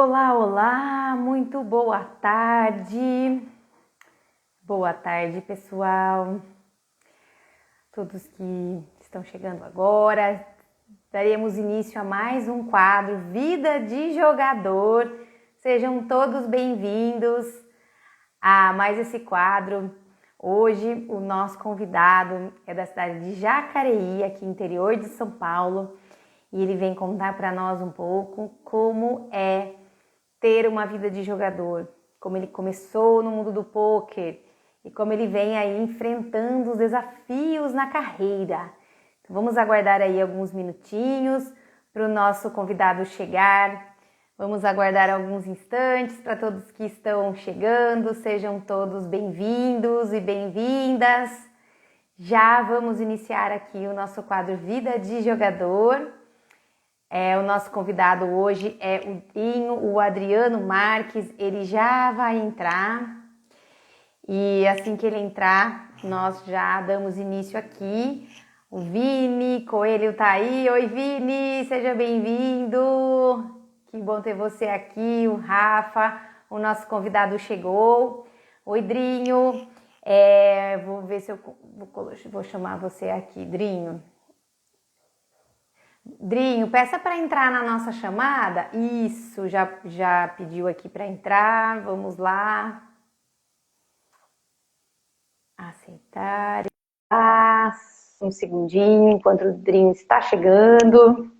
Olá, olá, muito boa tarde. Boa tarde, pessoal. Todos que estão chegando agora. Daremos início a mais um quadro Vida de Jogador. Sejam todos bem-vindos a mais esse quadro. Hoje o nosso convidado é da cidade de Jacareí, aqui no interior de São Paulo. E ele vem contar para nós um pouco como é ter uma vida de jogador, como ele começou no mundo do pôquer e como ele vem aí enfrentando os desafios na carreira. Então, vamos aguardar aí alguns minutinhos para o nosso convidado chegar. Vamos aguardar alguns instantes para todos que estão chegando. Sejam todos bem-vindos e bem-vindas. Já vamos iniciar aqui o nosso quadro Vida de Jogador. O nosso convidado hoje é o Adriano Marques. Ele já vai entrar e assim que ele entrar, nós já damos início aqui. O Vini Coelho tá aí. Oi, Vini, seja bem-vindo. Que bom ter você aqui. O Rafa, o nosso convidado chegou. Oi, Drinho. Vou ver se eu vou chamar você aqui, Drinho. Drinho, peça para entrar na nossa chamada. Isso, já pediu aqui para entrar. Vamos lá. Aceitar. Um segundinho, enquanto o Drinho está chegando.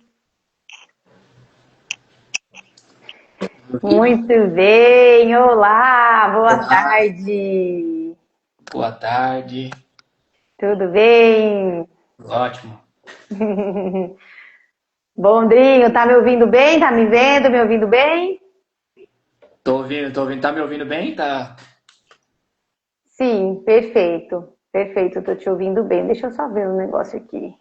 Muito bem, olá, boa tarde. Boa tarde. Tudo bem? Ótimo. Bom, Drinho, tá me ouvindo bem? Tá me vendo, me ouvindo bem? Tô ouvindo. Tá me ouvindo bem? Tá. Sim, perfeito. Perfeito, tô te ouvindo bem. Deixa eu só ver um negócio aqui.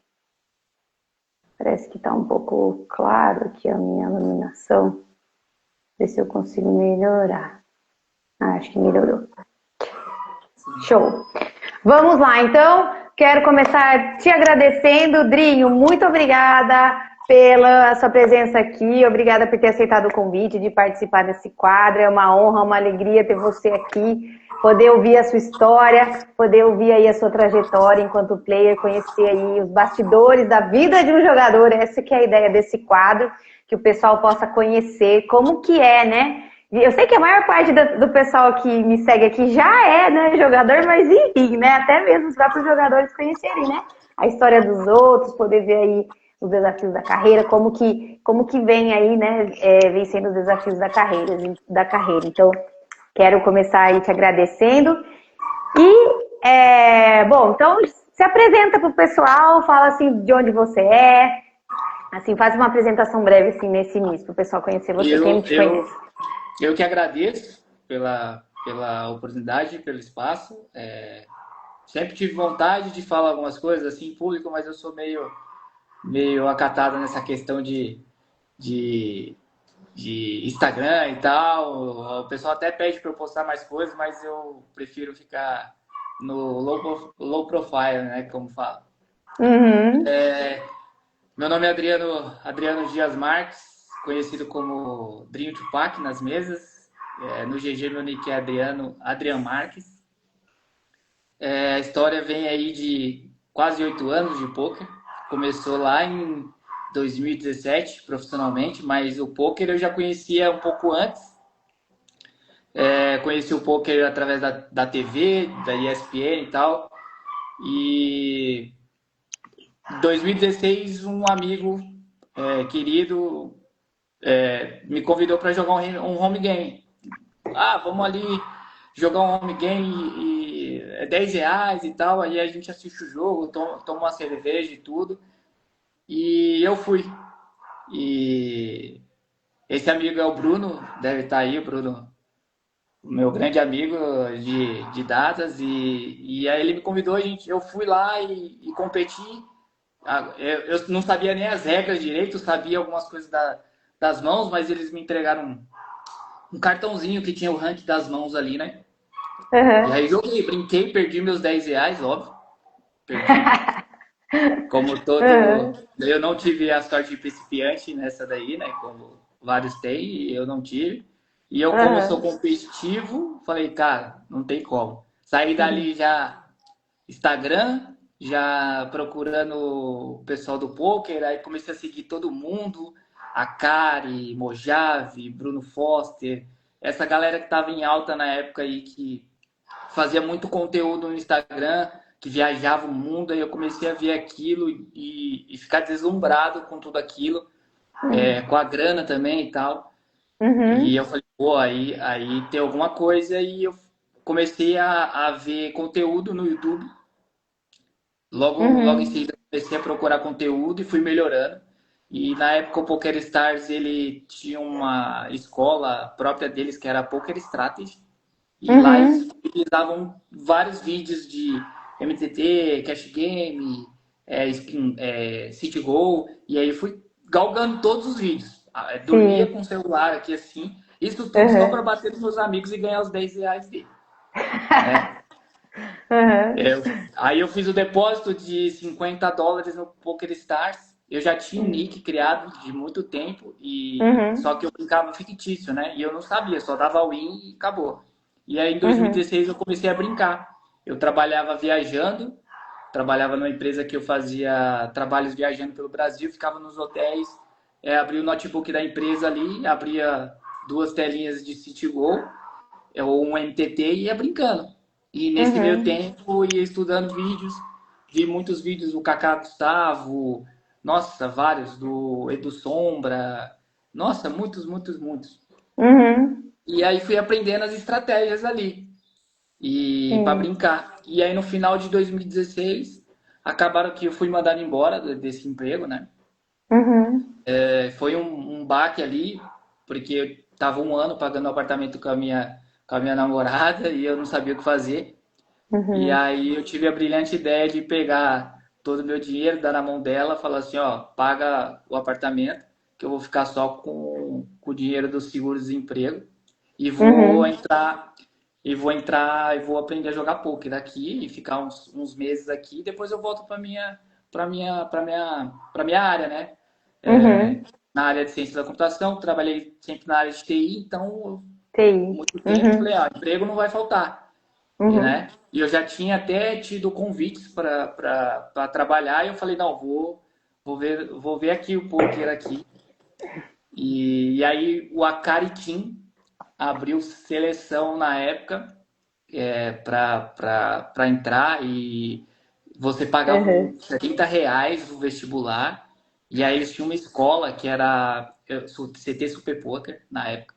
Parece que tá um pouco claro aqui a minha iluminação. Ver se eu consigo melhorar. Acho que melhorou. Show. Vamos lá, então. Quero começar te agradecendo, Drinho. Muito obrigada pela sua presença aqui. Obrigada por ter aceitado o convite de participar desse quadro. É uma honra, uma alegria ter você aqui. Poder ouvir a sua história, poder ouvir aí a sua trajetória enquanto player, conhecer aí os bastidores da vida de um jogador. Essa que é a ideia desse quadro, que o pessoal possa conhecer como que é, né? Eu sei que a maior parte do pessoal que me segue aqui já é, né, jogador, mas enfim, né? Até mesmo os próprios jogadores conhecerem, né? A história dos outros, poder ver aí os desafios da carreira, como que vem aí, né? Vencendo os desafios da carreira. Então, quero começar aí te agradecendo. Bom, então se apresenta pro pessoal, fala assim de onde você é, assim, faz uma apresentação breve assim nesse início, pro pessoal conhecer você, quem Eu, não te eu, conhece. eu que agradeço pela oportunidade, pelo espaço. Sempre tive vontade de falar algumas coisas assim em público, mas eu sou meio acatado nessa questão de, de Instagram e tal. O pessoal até pede para eu postar mais coisas, mas eu prefiro ficar no low profile, né? Como fala. Uhum. Meu nome é Adriano Dias Marques, conhecido como Drinho Tupac nas mesas. No GG meu nick é Adrian Marques. A história vem aí de quase 8 anos de poker. Começou lá em 2017 profissionalmente, mas o poker eu já conhecia um pouco antes. Conheci o poker através da TV, da ESPN e tal. E em 2016 um amigo querido me convidou para jogar um home game. Vamos ali jogar um home game e é R$ 10 e tal. Aí a gente assiste o jogo, toma uma cerveja e tudo. E eu fui. E esse amigo é o Bruno, deve estar aí, o Bruno, meu grande amigo de datas. E aí ele me convidou, eu fui lá e competi. Eu não sabia nem as regras direito, sabia algumas coisas das mãos, mas eles me entregaram um cartãozinho que tinha o rank das mãos ali, né? E Uhum. aí joguei, brinquei, perdi meus R$ 10, óbvio. Perdi. Como todo. Uhum. Eu não tive a sorte de principiante nessa daí, né? Como vários têm e eu não tive. E eu, como sou Aham. competitivo, falei, cara, não tem como. Saí Uhum. dali já Instagram, já procurando o pessoal do poker, aí comecei a seguir todo mundo, a Kari, Mojave, Bruno Foster, essa galera que tava em alta na época aí, que fazia muito conteúdo no Instagram, que viajava o mundo, aí eu comecei a ver aquilo e ficar deslumbrado com tudo aquilo, com a grana também e tal. E Uhum. eu falei, pô, aí tem alguma coisa, e eu comecei a ver conteúdo no YouTube. Logo em Uhum. seguida comecei a procurar conteúdo e fui melhorando. E na época o PokerStars ele tinha uma escola própria deles que era a Poker Strategy. E lá eles Uhum. utilizavam vários vídeos de MTT, Cash Game, City Go. E aí eu fui galgando todos os vídeos. Dormia Sim. com o celular aqui assim. Isso tudo só para Uhum. bater nos meus amigos e ganhar os R$ 10 dele, né? Uhum. É, aí eu fiz o depósito de US$ 50 no PokerStars. Eu já tinha um nick criado de muito tempo, e só Uhum. que eu brincava fictício, né? E eu não sabia, só dava win e acabou. E aí em Uhum. 2016 eu comecei a brincar. Eu trabalhava viajando, trabalhava numa empresa que eu fazia trabalhos viajando pelo Brasil, ficava nos hotéis, abria o notebook da empresa ali, abria duas telinhas de CityGo, ou um MTT e ia brincando. E nesse meio Uhum. tempo ia estudando vídeos, vi muitos vídeos do Kaká Gustavo, nossa, vários, do Edu Sombra, nossa, muitos, muitos, muitos. Uhum. E aí fui aprendendo as estratégias ali, e para Sim. brincar. E aí no final de 2016, acabaram que eu fui mandado embora desse emprego, né? Uhum. Foi um baque ali, porque eu estava um ano pagando um apartamento com a minha namorada e eu não sabia o que fazer. E Uhum. aí eu tive a brilhante ideia de pegar todo o meu dinheiro, dar na mão dela, falar assim, ó, paga o apartamento, que eu vou ficar só com o dinheiro do seguro-desemprego e vou Uhum. entrar e vou aprender a jogar poker aqui e ficar uns meses aqui, e depois eu volto para minha área, né? É, Uhum. na área de ciência da computação, trabalhei sempre na área de TI, então TI. muito tempo falei, Uhum. ah, emprego não vai faltar, Uhum. né? E eu já tinha até tido convites para trabalhar, e eu falei, não, vou ver aqui o poker aqui. E aí o Akari Team abriu seleção na época, para entrar, e você pagava Uhum. R$ 70 o vestibular, e aí eles tinham uma escola que era CT Super Poker na época.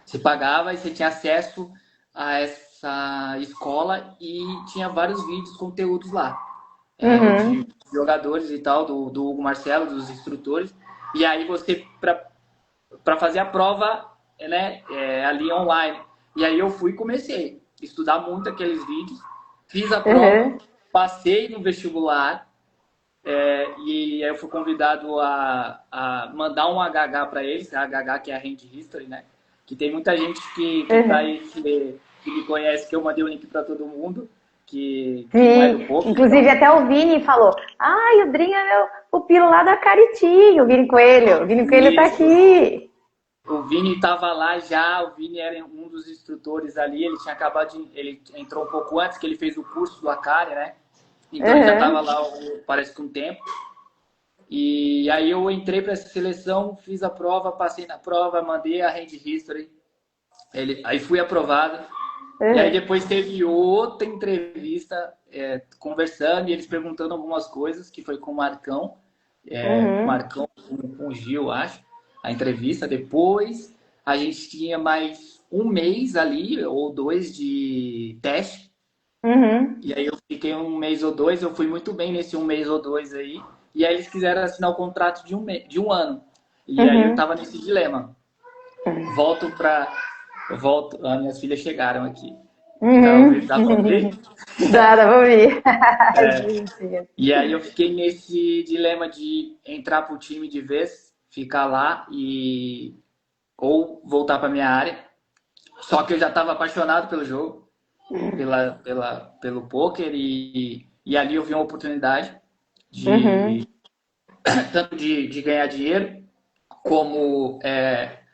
Você pagava e você tinha acesso a essa escola e tinha vários vídeos, conteúdos lá, de Uhum. jogadores e tal, do Hugo Marcelo, dos instrutores. E aí você, para fazer a prova, né, ali online. E aí eu fui e comecei a estudar muito aqueles vídeos, fiz a prova, Uhum. passei no vestibular, e aí eu fui convidado a mandar um HH para eles, a HH que é a Hand History, né? Que tem muita gente que tá Uhum. aí, que me conhece, que eu mandei o link para todo mundo, que não é do Sim. poker, Inclusive então até o Vini falou: Ai, o Drinho é meu pupilo lá da Caritinho, o Vini Coelho. O Vini Coelho tá isso. aqui. O Vini estava lá já, o Vini era um dos instrutores ali, ele tinha ele entrou um pouco antes, que ele fez o curso do Akari, né? Então ele já estava Uhum. lá, parece que um tempo. E aí eu entrei para essa seleção, fiz a prova, passei na prova, mandei a Hand History, aí fui aprovado. E aí Uhum. depois teve outra entrevista, conversando, e eles perguntando algumas coisas, que foi com o Marcão, Uhum. Marcão com o Gil, acho, a entrevista. Depois a gente tinha mais um mês ali, ou dois, de teste. Uhum. E aí eu fiquei um mês ou dois, eu fui muito bem nesse um mês ou dois aí. E aí eles quiseram assinar o contrato de um ano. E aí eu Uhum. tava nesse dilema. Volto para. Volto. Minhas filhas chegaram aqui. Uhum. Dá pra ouvir? Dá pra ouvir. As bonitinhas. E aí eu fiquei nesse dilema de entrar pro time de vez, ficar lá ou voltar para minha área. Só que eu já estava apaixonado pelo jogo, pelo poker, e ali eu vi uma oportunidade de Uhum. tanto de ganhar dinheiro como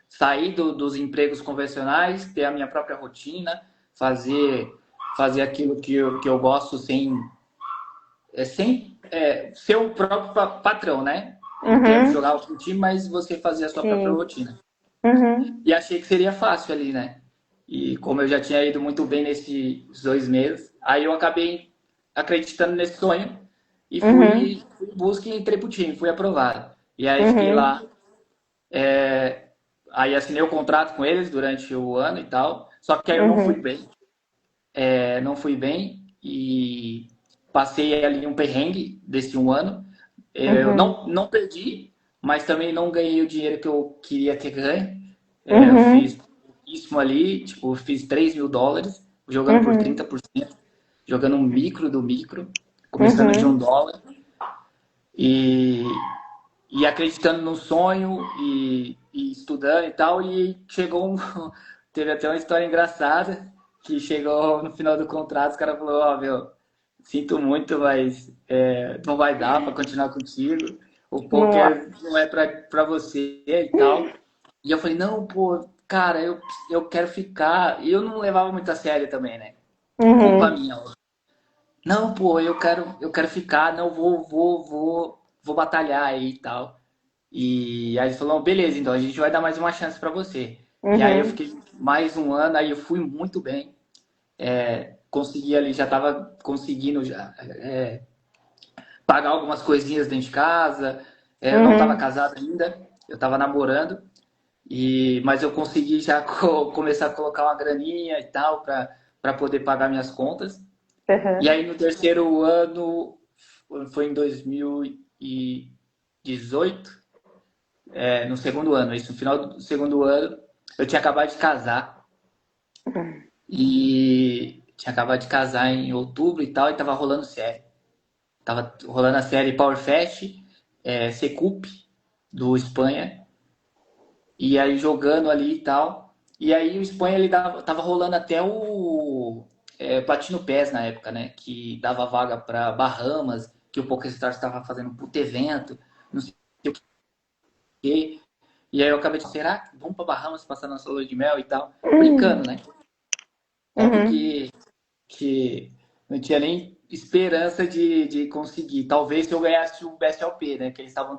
sair dos empregos convencionais, ter a minha própria rotina, fazer, fazer aquilo que eu gosto sem ser o próprio patrão, né? Em termos de Uhum. jogar o time, mas você fazer a sua própria Sim. rotina. Uhum. E achei que seria fácil ali, né? E como eu já tinha ido muito bem nesses 2 meses, aí eu acabei acreditando nesse sonho e Uhum. fui em busca e entrei pro time, fui aprovado. E aí fiquei Uhum. lá, aí assinei o contrato com eles durante o ano e tal, só que aí eu não fui Uhum. bem, não fui bem e passei ali um perrengue desse um ano. Eu Uhum. não perdi, mas também não ganhei o dinheiro que eu queria ter ganho. Eu fiz Uhum. pouquíssimo ali, tipo, fiz US$ 3.000 jogando por Uhum. 30%, jogando um micro do micro, começando de Uhum. US$ 1 e, e acreditando no sonho e estudando e tal. E chegou um. Teve até uma história engraçada que chegou no final do contrato, os caras falaram: Ó, meu, sinto muito, mas não vai dar para continuar contigo. O Nossa. poker não é para você e tal. E eu falei: não, pô, cara, eu quero ficar. E eu não levava muito a sério também, né? Culpa Uhum. minha. Não, pô, eu quero ficar, não vou batalhar aí e tal. E aí ele falou, beleza, então a gente vai dar mais uma chance pra você. E aí eu Uhum. fiquei mais um ano, aí eu fui muito bem. Consegui ali, já tava conseguindo já, pagar algumas coisinhas dentro de casa. Eu não tava Uhum. casado ainda, eu tava namorando. Mas eu consegui já começar a colocar uma graninha e tal para poder pagar minhas contas. E Uhum. aí no terceiro ano, foi em 2018, no segundo ano, isso, no final do segundo ano, eu tinha acabado de casar e tinha acabado de casar em outubro e tal, e tava rolando série. Tava rolando a série Power Fest, Secup, do Espanha, e aí jogando ali e tal. E aí o Espanha ele tava rolando até o Platino PES na época, né? Que dava vaga para Bahamas, que o PokerStars estava fazendo um puto evento, não sei o quê. E aí eu acabei de, será que vamos para Bahamas passar nossa lua de mel e tal? Brincando, né? Óbvio Uhum. que não tinha nem esperança de conseguir. Talvez se eu ganhasse o BSLP, né? Que eles estavam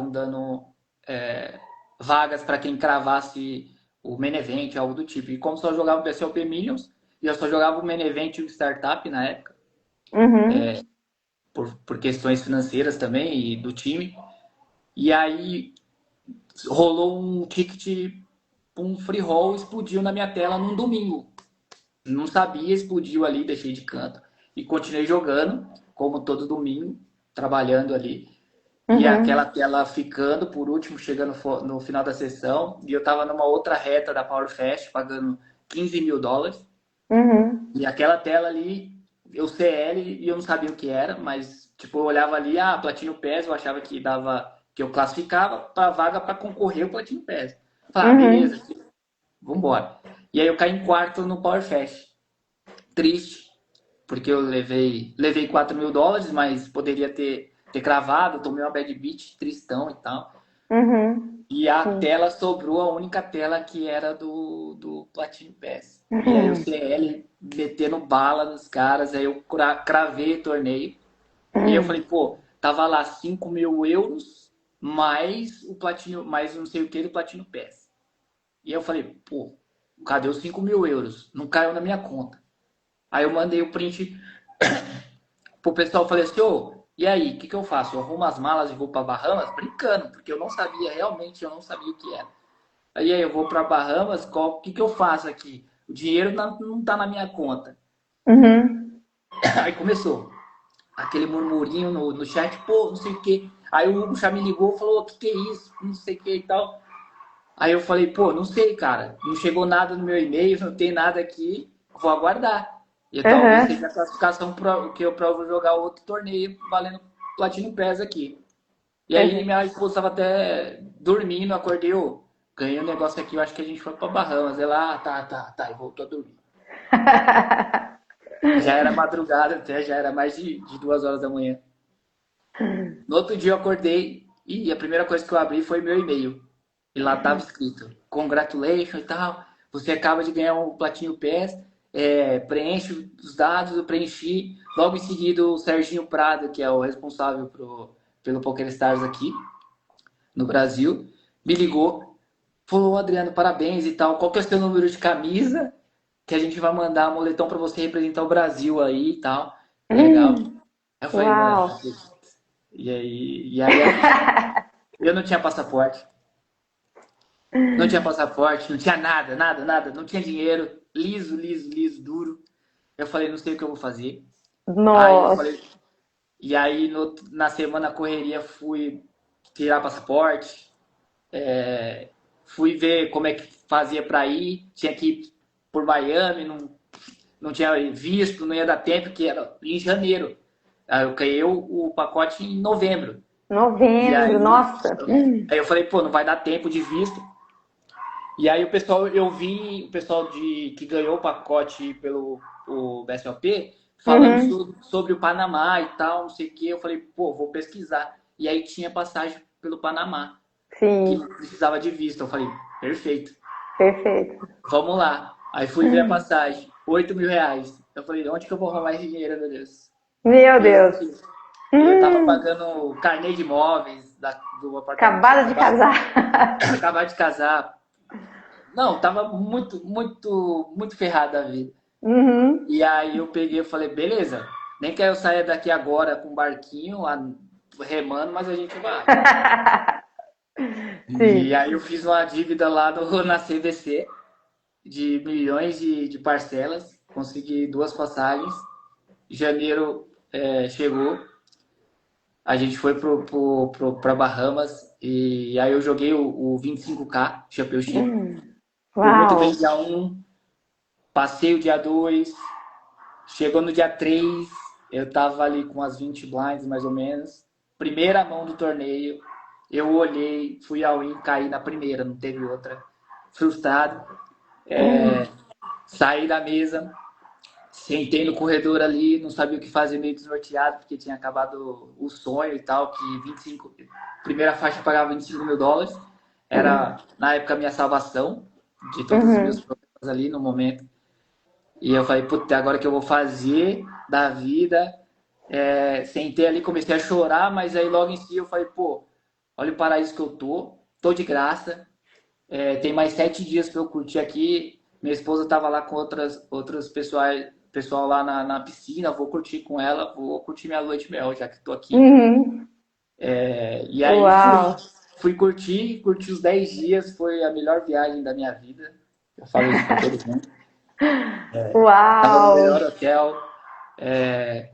dando é, vagas para quem cravasse o main event, algo do tipo. E como só jogava o BSLP Millions, e eu só jogava o main event e o Startup na época, Uhum. por questões financeiras também e do time. E aí rolou um ticket, um free roll explodiu na minha tela num domingo. Não sabia, explodiu ali, deixei de canto. E continuei jogando, como todo domingo, trabalhando ali. E aquela Uhum. tela ficando, por último, chegando no final da sessão. E eu tava numa outra reta da Power Fest, pagando US$ 15.000. Uhum. E aquela tela ali, eu CL e eu não sabia o que era, mas tipo, eu olhava ali, Platino PES, eu achava que dava, que eu classificava para vaga para concorrer o Platino PES. Falei, Uhum. beleza, vambora. E aí eu caí em quarto no Power Fest. Triste, porque eu levei US$ 4.000, mas poderia ter cravado, tomei uma bad beat, tristão e tal. Uhum. E a Sim. tela sobrou, a única tela que era do Platinum Pass. E aí o Uhum. CL metendo bala nos caras, aí eu cravei o torneio. E aí eu falei, Uhum. pô, tava lá €5.000 mais o Platinum, mais não sei o que do Platinum Pass. E aí eu falei, pô, cadê os €5.000? Não caiu na minha conta. Aí eu mandei o print pro pessoal, falei assim, ô, e aí, o que eu faço? Eu arrumo as malas e vou para Bahamas? Brincando, porque eu não sabia, realmente eu não sabia o que era. Aí eu vou para Bahamas, o que eu faço aqui? O dinheiro não tá na minha conta. Uhum. Aí começou aquele murmurinho no chat, pô, não sei o que. Aí o Hugo já me ligou e falou, o que é isso? Não sei o que e tal. Aí eu falei, pô, não sei, cara. Não chegou nada no meu e-mail, não tem nada aqui. Vou aguardar. E talvez seja Uhum. a classificação que eu provo jogar outro torneio valendo Platino PES aqui. E aí Uhum. minha esposa estava até dormindo, acordei, eu ganhei um negócio aqui, eu acho que a gente foi para Bahamas. Ela, tá, e voltou a dormir. Já era madrugada até, já era mais de 2 horas da manhã. No outro dia eu acordei e a primeira coisa que eu abri foi meu e-mail. E lá tava escrito, congratulations e tal, você acaba de ganhar um platinho PES, preenche os dados, eu preenchi. Logo em seguida, o Serginho Prado, que é o responsável pelo PokerStars aqui no Brasil, me ligou, falou, Adriano, parabéns e tal, qual que é o seu número de camisa? Que a gente vai mandar um moletom para você representar o Brasil aí e tal. Legal. Aí eu falei, mano, Uau! não acredito. E aí eu não tinha passaporte. Não tinha passaporte, não tinha nada, nada, nada. Não tinha dinheiro. Liso, liso, liso, duro. Eu falei, não sei o que eu vou fazer. Aí eu Nossa! falei, e aí na semana a correria fui tirar passaporte, fui ver como é que fazia para ir. Tinha que ir por Miami, não tinha visto, não ia dar tempo, que era em janeiro. Aí eu ganhei o pacote em novembro. E Novembro, aí, nossa! aí eu falei, pô, não vai dar tempo de visto. E aí o pessoal, eu vi o pessoal que ganhou o pacote pelo o BSOP falando Uhum, sobre o Panamá e tal, não sei o que. Eu falei, pô, vou pesquisar. E aí tinha passagem pelo Panamá, que sim, não precisava de visto. Eu falei, perfeito, perfeito. vamos lá. Aí fui ver a passagem, R$ 8.000. Eu falei, onde que eu vou arrumar esse dinheiro, meu Deus? Meu Não Deus! existe. E eu tava Hum, pagando carnê de imóveis do apartamento que eu acabada de acabava, casar. acabava de casar. Não, tava muito, muito, muito ferrada a vida. Uhum, E aí eu peguei e falei, beleza, nem que eu saia daqui agora com um barquinho, remando, mas a gente vai. E sim. aí eu fiz uma dívida lá na CVC de milhões de parcelas, consegui 2 passagens. Janeiro chegou, a gente foi para Bahamas e aí eu joguei o 25K Championship. Fui muito bem Uau! dia um, passei o dia 2. Chegou no dia 3, eu tava ali com as 20 blinds mais ou menos. Primeira mão do torneio, eu olhei, fui all in, caí na primeira, não teve outra. Frustrado, saí da mesa, sentei no corredor ali, não sabia o que fazer, meio desnorteado, porque tinha acabado o sonho e tal, que 25, primeira faixa pagava US$ 25.000. Era, na época, a minha salvação de todos os meus Uhum. problemas ali no momento. E eu falei, puta, agora que eu vou fazer da vida? Sentei ali, comecei a chorar, mas aí logo em si eu falei, pô, olha o paraíso que eu tô de graça, tem mais 7 dias para eu curtir aqui. Minha esposa tava lá com outras pessoal lá na piscina, vou curtir com ela, vou curtir minha lua de mel, já que tô aqui. Uhum. E aí Uau! fui curti os 10 dias, foi a melhor viagem da minha vida. Eu falo isso para todo mundo. Tava no melhor Uau! hotel, é,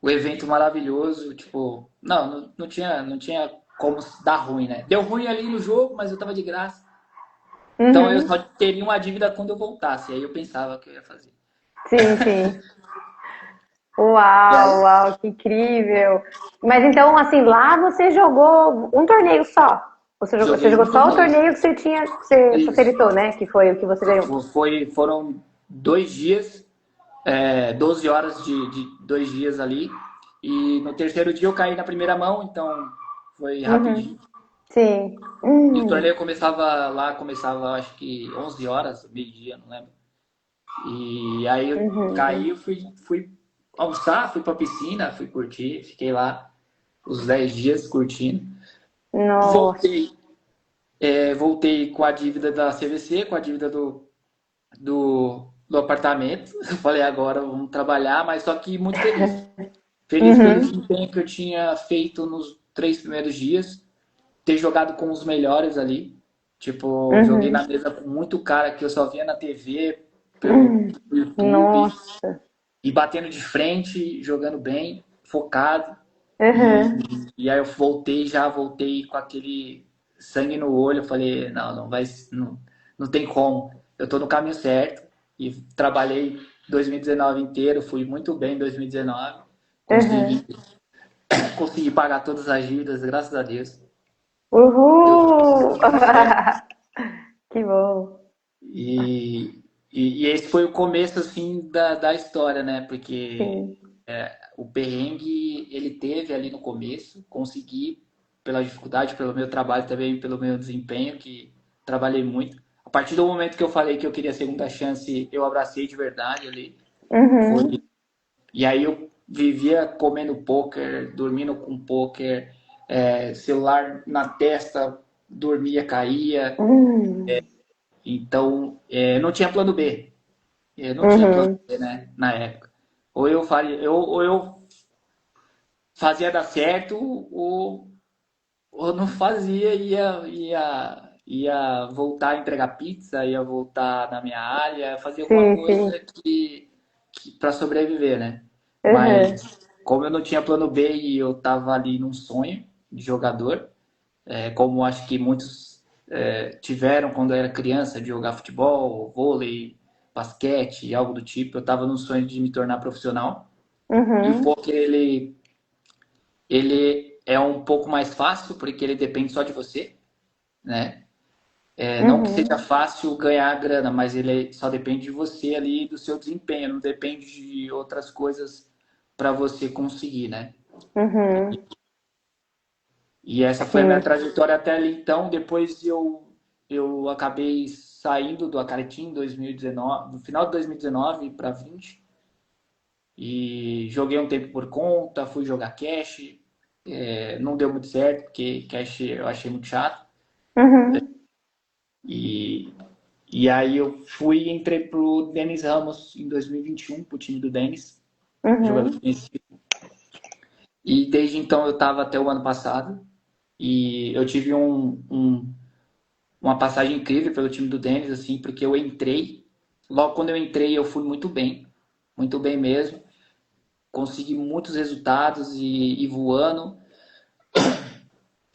o evento maravilhoso, tipo, não tinha como dar ruim, né? Deu ruim ali no jogo, mas eu tava de graça. Então eu Uhum. só teria uma dívida quando eu voltasse. Aí eu pensava que eu ia fazer. Sim, sim. E aí, Uau, uau, que incrível. Mas então, assim, lá você jogou um torneio só? Você joguei jogou um só o torneio. torneio que você tinha, que você Isso. facilitou, né? Que foi o que você ganhou. Foram 2 dias, 12 horas de 2 dias ali. E no terceiro dia eu caí na primeira mão, então foi Uhum. rapidinho. Sim. E o torneio começava acho que 11 horas, meio-dia, não lembro. E aí eu Uhum. caí, fui almoçar, fui pra piscina, fui curtir, fiquei lá os 10 dias curtindo. Nossa. Voltei, voltei com a dívida da CVC, com a dívida do apartamento. Eu falei, agora vamos trabalhar, mas só que muito feliz. Feliz pelo Uhum. desempenho que eu tinha feito nos 3 primeiros dias, ter jogado com os melhores ali. Tipo, joguei Uhum. na mesa com muito cara que eu só via na TV, pelo Uhum. YouTube, Nossa. e batendo de frente, jogando bem, focado. E, Uhum. e aí eu voltei com aquele sangue no olho. Eu falei, não, não vai, não tem como. Eu tô no caminho certo. E trabalhei 2019 inteiro, fui muito bem em 2019. Consegui, Uhum. consegui pagar todas as dívidas, graças a Deus. Eu, Uhul! Que bom. e esse foi o começo, assim, da história, né? Porque Sim. o perrengue ele teve ali no começo, consegui. pela dificuldade, pelo meu trabalho também, pelo meu desempenho, que trabalhei muito. A partir do momento que eu falei que eu queria a segunda chance, eu abracei de verdade ali. Foi... Uhum. E aí eu vivia comendo poker, dormindo com poker, celular na testa, dormia, caía. Uhum. Então, não tinha plano B. Não tinha plano Uhum. B, né, na época. Ou eu fazia dar certo, ou não fazia, ia voltar a entregar pizza, ia voltar na minha área, fazer alguma Sim, coisa sim. que para sobreviver, né? Uhum. Mas como eu não tinha plano B e eu tava ali num sonho de jogador, como acho que muitos tiveram quando eu era criança, de jogar futebol, vôlei, basquete, algo do tipo, eu tava num sonho de me tornar profissional. E o Uhum. poker, ele é um pouco mais fácil, porque ele depende só de você, né? Não que seja Uhum. fácil ganhar grana, mas ele só depende de você ali, do seu desempenho, não depende de outras coisas para você conseguir, né? Uhum. E essa foi a minha Sim. trajetória até ali. Então, depois eu acabei saindo do Acaretim em 2019, no final de 2019 para 20, e joguei um tempo por conta, fui jogar cash, não deu muito certo, porque cash eu achei muito chato. Uhum. E, e aí eu fui e entrei pro Denis Ramos em 2021, pro time do Denis, jogador Uhum. conhecido. E desde então eu estava até o ano passado. E eu tive uma passagem incrível pelo time do Denis, assim, porque eu entrei. Logo quando eu entrei, eu fui muito bem mesmo. Consegui muitos resultados e voando.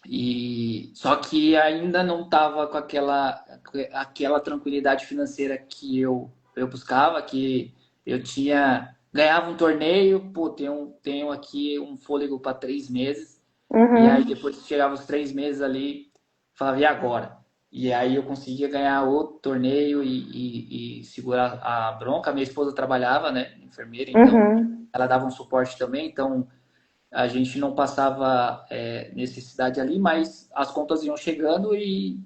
E só que ainda não estava com aquela tranquilidade financeira que eu buscava, que eu tinha ganhava um torneio, pô, tenho aqui um fôlego para 3 meses, e aí Uhum. depois que chegava os 3 meses ali, falava, e agora? E aí eu conseguia ganhar outro torneio e segurar a bronca. Minha esposa trabalhava, né, enfermeira, então Uhum. ela dava um suporte também, então a gente não passava necessidade ali, mas as contas iam chegando e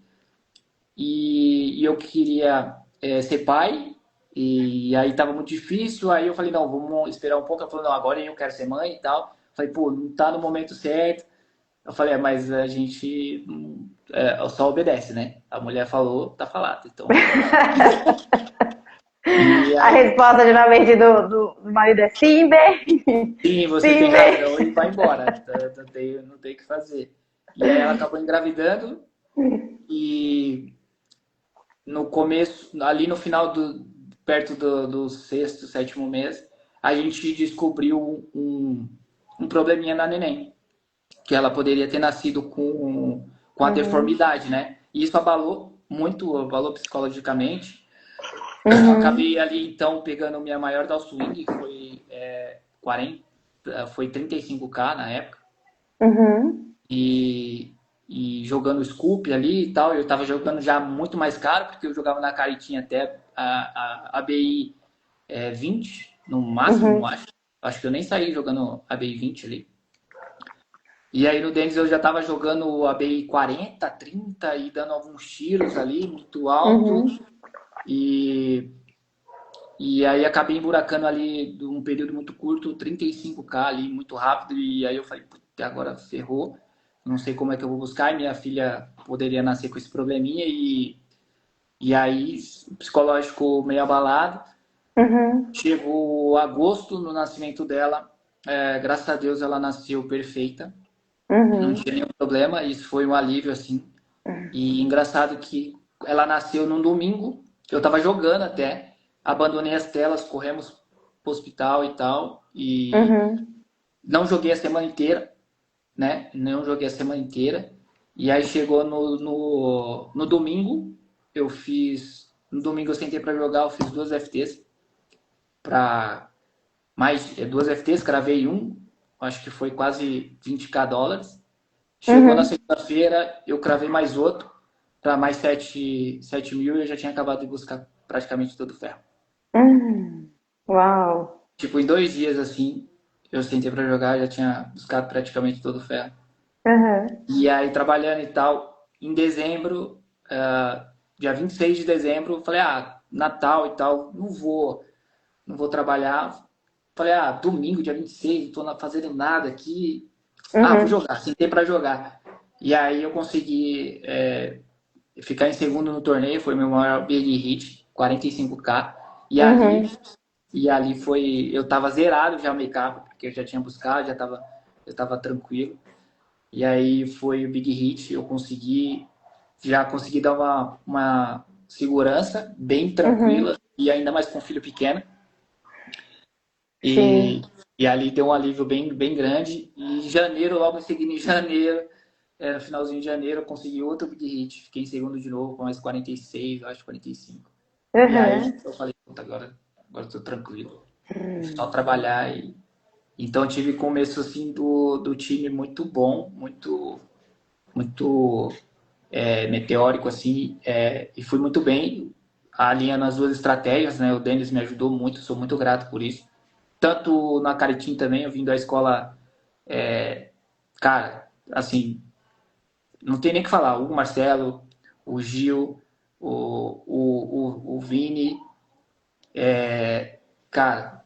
eu queria ser pai, e aí estava muito difícil, aí eu falei, não, vamos esperar um pouco. Ela falou, não, agora eu quero ser mãe e tal. Falei, pô, não tá no momento certo. Eu falei, mas a gente só obedece, né? A mulher falou, tá falado. Então, e A aí, resposta geralmente do marido é sim, bem. sim, você tem Sim, razão e bem. vai embora. Não tem o que fazer. E aí ela acabou engravidando e no começo, ali no final perto do sexto, sétimo mês, a gente descobriu um probleminha na neném, que ela poderia ter nascido com a Uhum. deformidade, né? E isso abalou muito, abalou psicologicamente. Uhum. Acabei ali então pegando minha maior downswing, que foi 40, foi 35K na época. Uhum. E, e jogando Scoop ali e tal. Eu tava jogando já muito mais caro, porque eu jogava na Caritinha até a ABI 20, no máximo, Uhum. acho. Acho que eu nem saí jogando ABI 20 ali. E aí no Dennis eu já tava jogando o ABI 40, 30 e dando alguns tiros ali, muito alto. Uhum. E, e aí acabei emburacando ali, um período muito curto, 35K ali, muito rápido. E aí eu falei, agora ferrou. Não sei como é que eu vou buscar. E minha filha poderia nascer com esse probleminha. E aí, o psicológico meio abalado. Uhum. Chegou agosto no nascimento dela. Graças a Deus ela nasceu perfeita. Não Uhum. tinha nenhum problema. Isso foi um alívio, assim. E engraçado que ela nasceu num domingo. Eu tava jogando até. Abandonei as telas, corremos pro hospital e tal. E Uhum. não joguei a semana inteira, né? Não joguei a semana inteira. E aí chegou no domingo, eu fiz. No domingo eu sentei para jogar, eu fiz duas FTs. Para mais duas FTs, cravei um, acho que foi quase 20k dólares. Chegou na Uhum. segunda-feira, eu cravei mais outro, para mais 7 mil e eu já tinha acabado de buscar praticamente todo o ferro. Uhum. Uau. Tipo, em 2 dias assim, eu sentei para jogar, já tinha buscado praticamente todo o ferro. Aham. E aí, trabalhando e tal, em dezembro, dia 26 de dezembro, eu falei, Natal e tal, não vou trabalhar. Falei, domingo, dia 26, não tô fazendo nada aqui. Vou Uhum. jogar, sentei pra jogar. E aí eu consegui ficar em segundo no torneio, foi meu maior big hit, 45K. E ali, Uhum. e ali foi, eu tava zerado já o make-up, porque eu já tinha buscado, eu tava tranquilo. E aí foi o big hit, já consegui dar uma segurança bem Uhum. tranquila, e ainda mais com um filho pequeno. E, Sim. e ali deu um alívio bem grande. E em janeiro, logo em seguida, em janeiro, no finalzinho de janeiro, eu consegui outro big hit. Fiquei em segundo de novo, com mais 46, eu acho 45. E aí Uhum. eu falei, puta, agora eu tô tranquilo. Só trabalhar. Então eu tive começo assim do time muito bom, muito meteórico assim, e fui muito bem alinhando as duas estratégias, né? O Denis me ajudou muito, sou muito grato por isso. Tanto na Caritim também, eu vim da escola, cara, assim, não tem nem o que falar. O Marcelo, o Gil, o Vini, cara,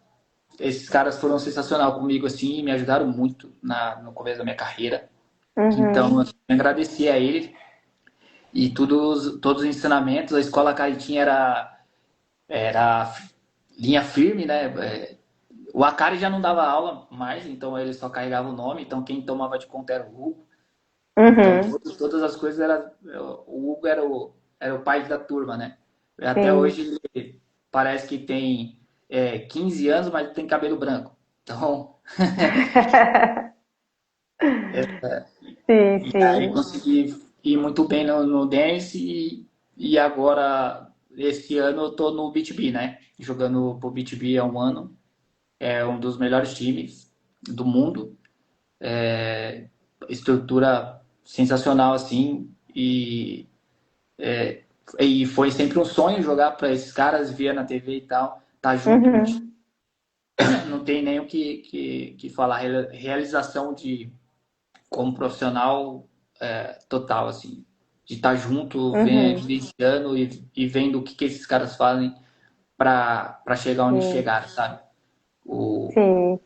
esses caras foram sensacional comigo, assim, me ajudaram muito no começo da minha carreira. Então, Uhum. eu agradecer a eles e todos os ensinamentos. A escola Caritim era linha firme, né? O Akari já não dava aula mais, então ele só carregava o nome. Então, quem tomava de conta era o Hugo. Então, Uhum. todas as coisas o Hugo era o pai da turma, né? Até Sim. hoje ele parece que tem 15 anos, mas tem cabelo branco. Então, Sim, e aí sim. consegui ir muito bem no dance e agora, esse ano, eu tô no BTB, né? Jogando pro BTB há um ano. É um dos melhores times do mundo. Estrutura sensacional, assim. E foi sempre um sonho jogar para esses caras, via na TV e tal. Tá junto no time. Uhum. Não tem nem o que falar. Realização como profissional total, assim. De estar junto, Uhum. vivenciando e vendo o que esses caras fazem para chegar onde Sim. chegaram, sabe? O, Sim.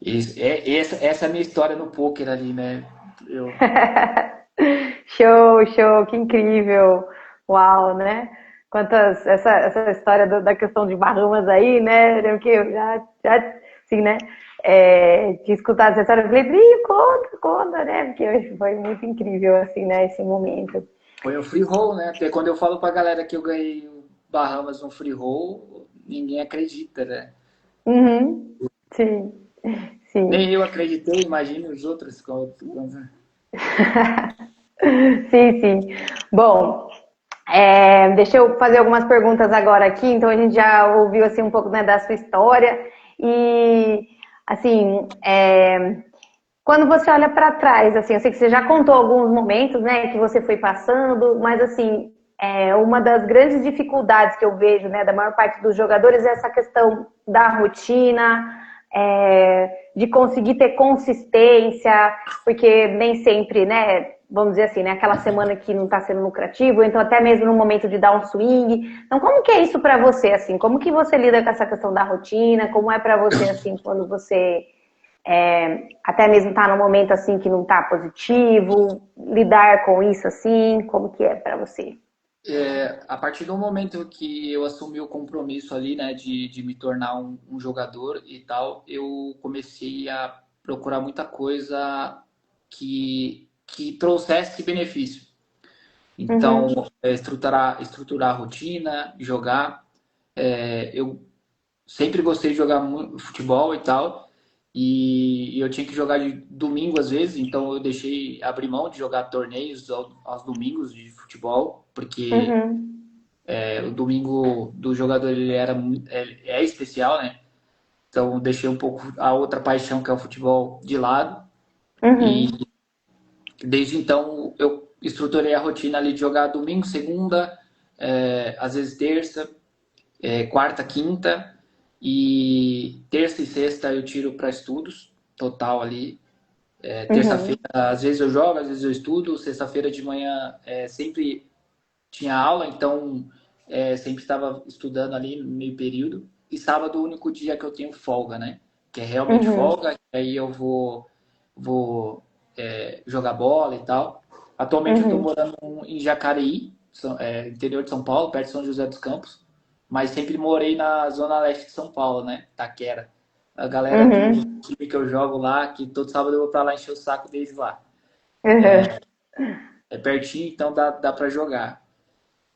essa é a minha história no poker ali, né? Eu, Show, show, que incrível. Uau, né? Essa história da questão de Bahamas aí, né? Que eu assim, né? Tinha escutado essa história, eu falei, Bri, conta, né? Porque foi muito incrível, assim, né? Esse momento. foi um free roll, né? Até quando eu falo pra galera que eu ganhei o Bahamas no free roll, ninguém acredita, né? Uhum. Sim, sim. Nem eu acreditei, imagine os outros. Sim, sim. Bom, deixa eu fazer algumas perguntas agora aqui. Então a gente já ouviu assim um pouco, né, da sua história e assim, quando você olha para trás, assim, eu sei que você já contou alguns momentos, né, que você foi passando, mas assim, uma das grandes dificuldades que eu vejo, né, da maior parte dos jogadores é essa questão da rotina, de conseguir ter consistência, porque nem sempre, né, vamos dizer assim, né, aquela semana que não está sendo lucrativo, então até mesmo no momento de dar um swing. Então, como que é isso para você, assim? Como que você lida com essa questão da rotina? Como é para você, assim, quando você até mesmo tá num momento assim que não tá positivo, lidar com isso assim, como que é para você? A partir do momento que eu assumi o compromisso ali, né, de me tornar um jogador e tal, eu comecei a procurar muita coisa que trouxesse benefício. Então, Uhum, estruturar a rotina, jogar. Eu sempre gostei de jogar futebol e tal, e eu tinha que jogar de domingo às vezes, então eu deixei abrir mão de jogar torneios aos domingos de futebol, porque uhum, o domingo do jogador ele é especial, né? Então eu deixei um pouco a outra paixão que é o futebol de lado, e uhum, desde então eu estruturei a rotina ali de jogar domingo, segunda, às vezes terça, quarta, quinta, e terça e sexta eu tiro para estudos, total ali. Uhum. Terça-feira, às vezes eu jogo, às vezes eu estudo. Sexta-feira de manhã sempre tinha aula, então sempre estava estudando ali no meio período. E sábado é o único dia que eu tenho folga, né? Que é realmente Uhum. folga, aí eu vou jogar bola e tal. Atualmente eu estou Uhum. morando em Jacareí, interior de São Paulo, perto de São José dos Campos, mas sempre morei na zona leste de São Paulo, né? Taquera. A galera do Uhum. time que eu jogo lá, que todo sábado eu vou pra lá encher o saco deles lá. Uhum. É pertinho, então dá pra jogar.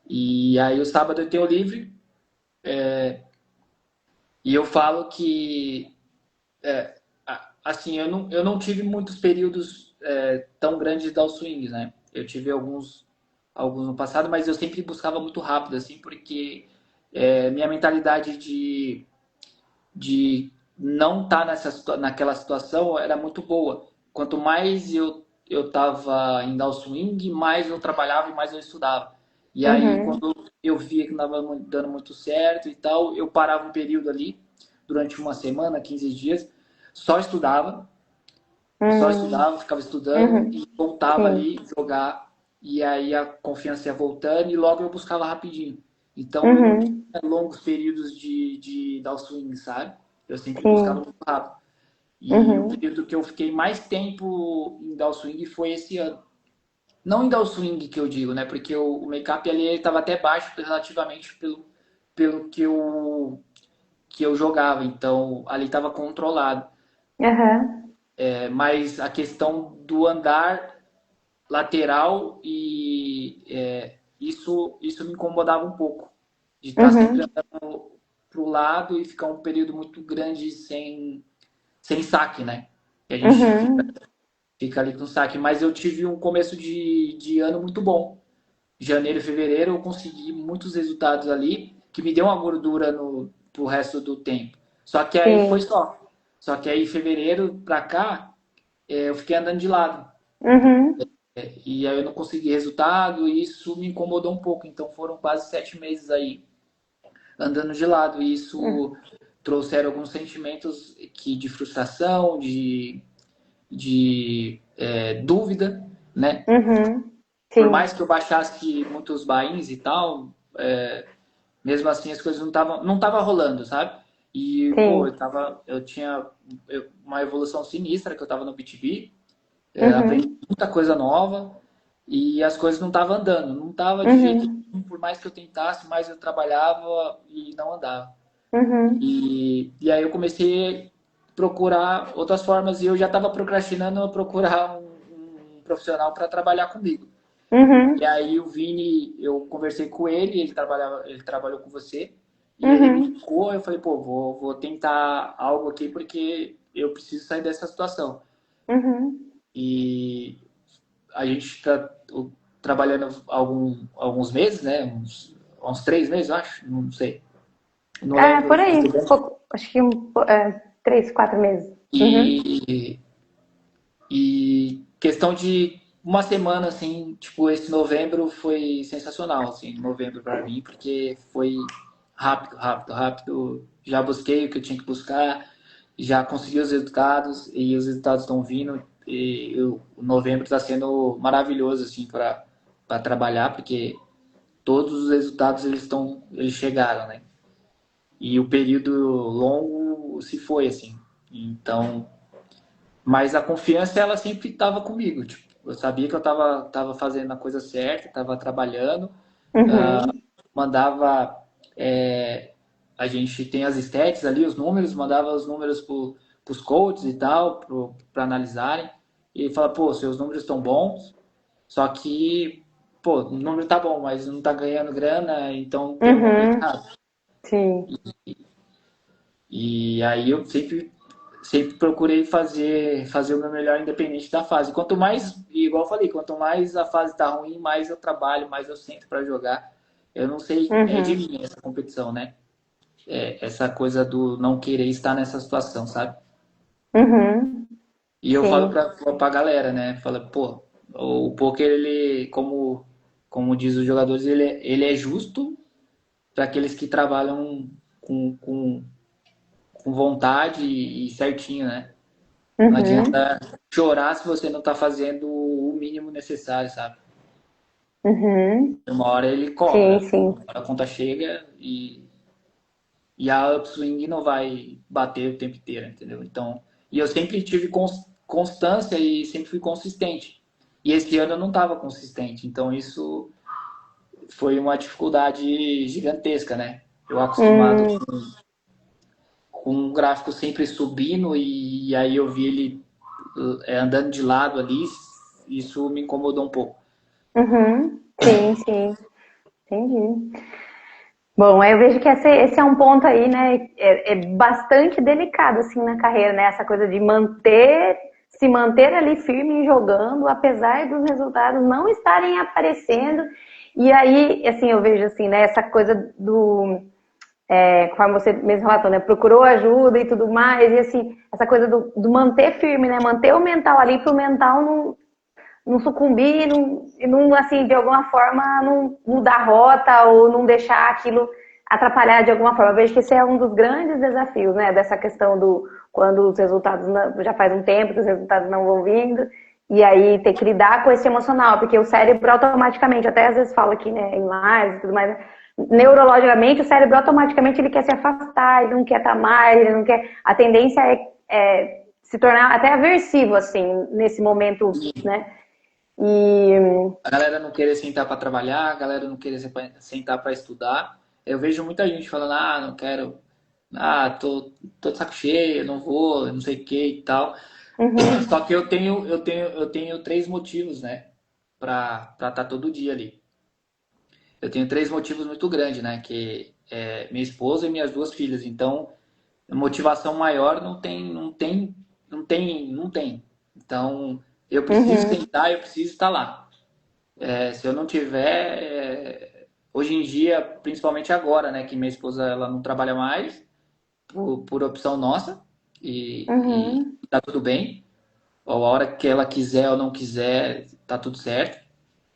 E aí o sábado eu tenho livre, e eu falo que, assim, eu não tive muitos períodos tão grandes de dar o swing, né? Eu tive alguns no passado, mas eu sempre buscava muito rápido, assim, porque minha mentalidade de não estar naquela situação era muito boa. Quanto mais eu estava em dar o swing, mais eu trabalhava e mais eu estudava. E aí, Uhum. quando eu via que não estava dando muito certo e tal, eu parava um período ali, durante uma semana, 15 dias, só estudava, só Uhum. estudava, ficava estudando Uhum. e voltava Sim. ali jogar. E aí a confiança ia voltando e logo eu buscava rapidinho. Então eu não Uhum. tinha longos períodos de dar o swing, sabe? Eu sempre buscava Sim. muito rápido. E o Uhum. período que eu fiquei mais tempo em dar o swing foi esse ano. Não em dar o swing que eu digo, né? Porque o make-up ali estava até baixo relativamente pelo que eu jogava. Então ali estava controlado. Aham. Mas a questão do andar lateral isso me incomodava um pouco. De estar sempre Uhum. andando para o lado e ficar um período muito grande sem saque, né? E a gente Uhum. fica ali com saque. Mas eu tive um começo de ano muito bom. Janeiro e fevereiro eu consegui muitos resultados ali que me deu uma gordura pro resto do tempo. Só que aí foi Sim. só. Só que aí fevereiro pra cá eu fiquei andando de lado. Uhum. E aí eu não consegui resultado e isso me incomodou um pouco. Então foram quase 7 meses aí andando de lado. E isso trouxeram alguns sentimentos de frustração, de dúvida, né? Uhum. Por mais Sim. que eu baixasse muitos bains e tal, mesmo assim as coisas não tava rolando, sabe? E, pô, Sim. eu tinha uma evolução sinistra que eu tava no BTB, aprendi Uhum. muita coisa nova e as coisas não estavam andando, não tava de jeito Uhum. nenhum, por mais que eu tentasse, mais eu trabalhava e não andava. Uhum. E aí eu comecei a procurar outras formas e eu já estava procrastinando a procurar um profissional para trabalhar comigo. E Uhum. aí o Vini, eu conversei com ele, ele trabalhou com você, e aí ele me Uhum. indicou, eu falei, pô, vou tentar algo aqui porque eu preciso sair dessa situação. Uhum. E a gente está trabalhando alguns meses, né? Uns 3 meses, eu acho, não sei. Não Ah, lembro por muito aí. bem. Pouco, acho que 3, 4 meses. Uhum. E questão de uma semana, assim, tipo, esse novembro foi sensacional, assim, novembro para mim, porque foi rápido, rápido, rápido. Já busquei o que eu tinha que buscar, já consegui os resultados e os resultados estão vindo. E o novembro está sendo maravilhoso, assim, para trabalhar, porque todos os resultados eles chegaram, né? E o período longo se foi, assim. Então, mas a confiança, ela sempre estava comigo. Tipo, eu sabia que eu tava fazendo a coisa certa, estava trabalhando, Uhum. mandava. A gente tem as stats ali, os números, mandava os números para os coaches e tal, para analisarem. E ele fala, pô, seus números estão bons, só que, pô, o número tá bom, mas não tá ganhando grana, então tem alguma coisa Uhum. errada. Sim. E aí eu sempre procurei fazer o meu melhor independente da fase. Quanto mais, igual eu falei, quanto mais a fase tá ruim, mais eu trabalho, mais eu sento para jogar. Eu não sei, é de Uhum. mim essa competição, né? Essa coisa do não querer estar nessa situação, sabe? Uhum. E eu falo Sim. pra galera, né? Fala, pô, o poker, ele, como diz os jogadores, ele é justo para aqueles que trabalham com vontade e certinho, né? Não Uhum. adianta chorar se você não tá fazendo o mínimo necessário, sabe? Uhum. Uma hora ele Sim, cobra, sim. uma hora a conta chega e a upswing não vai bater o tempo inteiro, entendeu? Então, e eu sempre tive constância e sempre fui consistente. E esse ano eu não estava consistente, então isso foi uma dificuldade gigantesca, né? Eu acostumado Hum, com um gráfico sempre subindo e aí eu vi ele andando de lado ali, isso me incomodou um pouco. uhum. Sim, sim. Entendi. Bom, eu vejo que esse é um ponto aí, né? É bastante delicado, assim, na carreira, né? Essa coisa de se manter ali firme e jogando, apesar dos resultados não estarem aparecendo. E aí, assim, eu vejo, assim, né? Essa coisa conforme você mesmo relatou, né? Procurou ajuda e tudo mais. E, assim, essa coisa do manter firme, né? Manter o mental ali para o mental não sucumbir e não, assim, de alguma forma, não mudar a rota ou não deixar aquilo atrapalhar de alguma forma. Eu vejo que esse é um dos grandes desafios, né? Dessa questão do quando os resultados já faz um tempo que os resultados não vão vindo. E aí ter que lidar com esse emocional, porque o cérebro automaticamente, até às vezes falo aqui, né, em lives e tudo mais, neurologicamente o cérebro automaticamente ele quer se afastar, ele não quer estar mais, ele não quer. A tendência é se tornar até aversivo, assim, nesse momento, né? E. A galera não querer sentar para trabalhar, a galera não querer sentar para estudar. Eu vejo muita gente falando, ah, não quero, ah, tô de saco cheio, não vou, não sei o que e tal. Uhum, Só que eu tenho três motivos, né, para estar todo dia ali. Eu tenho três motivos muito grandes, né, que é minha esposa e minhas duas filhas. Então, motivação maior não tem. Então, eu preciso uhum, sentar, eu preciso estar lá. Se eu não tiver, hoje em dia, principalmente agora, né, que minha esposa ela não trabalha mais, por opção nossa, e uhum, tá tudo bem. A hora que ela quiser ou não quiser, tá tudo certo.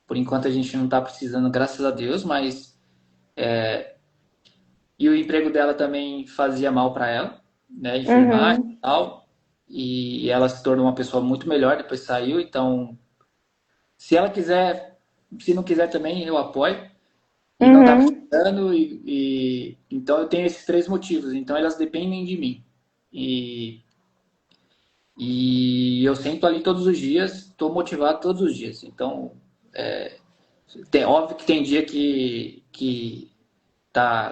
Por enquanto a gente não tá precisando, graças a Deus, mas. E o emprego dela também fazia mal para ela, né, enfermagem e uhum, tal. E ela se tornou uma pessoa muito melhor depois que saiu, então. Se ela quiser, se não quiser também, eu apoio. E não está uhum, precisando, então eu tenho esses três motivos. Então elas dependem de mim. E, e eu sento ali todos os dias, estou motivado todos os dias. Então, óbvio que tem dia que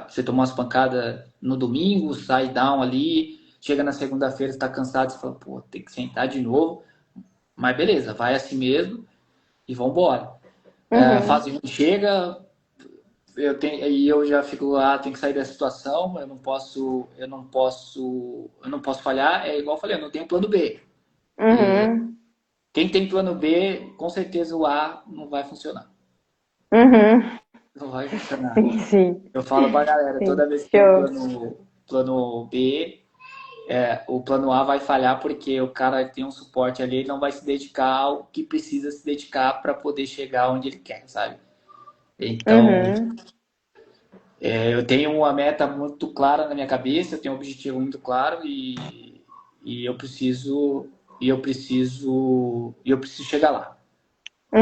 você tomou umas pancadas no domingo, sai down ali, chega na segunda-feira, está cansado, você fala, pô, tem que sentar de novo. Mas beleza, vai assim mesmo e vambora. uhum, Fase 1 chega, eu já fico tem que sair dessa situação, eu não posso falhar. É igual eu falei, eu não tenho plano B. uhum, Quem tem plano B, com certeza o A não vai funcionar. uhum. Não vai funcionar. Sim, sim, Eu falo pra galera, sim. toda vez que tem um Show. plano B, o plano A vai falhar porque o cara tem um suporte ali, ele não vai se dedicar ao que precisa se dedicar para poder chegar onde ele quer, sabe? Então, Uhum, eu tenho uma meta muito clara na minha cabeça, eu tenho um objetivo muito claro e eu preciso e eu preciso chegar lá,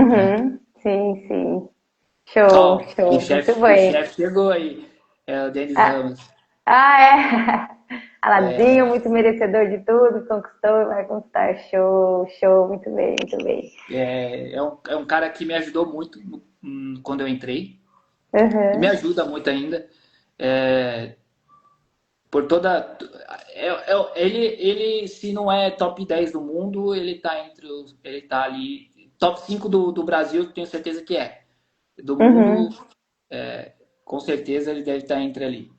né? uhum. Sim, sim. Show, Ó, o show. Muito chefe o bem. chefe chegou aí, é o Denis Ah, Ramos. é. Aladinho, muito merecedor de tudo, conquistou e vai conquistar. Show, show. Muito bem, muito bem. É um cara que me ajudou muito quando eu entrei e me Uhum, ajuda muito ainda. É, por toda. Ele, se não é top 10 do mundo, ele tá ali. Top 5 do Brasil, tenho certeza que é. Do mundo, uhum, com certeza ele deve estar entre ali.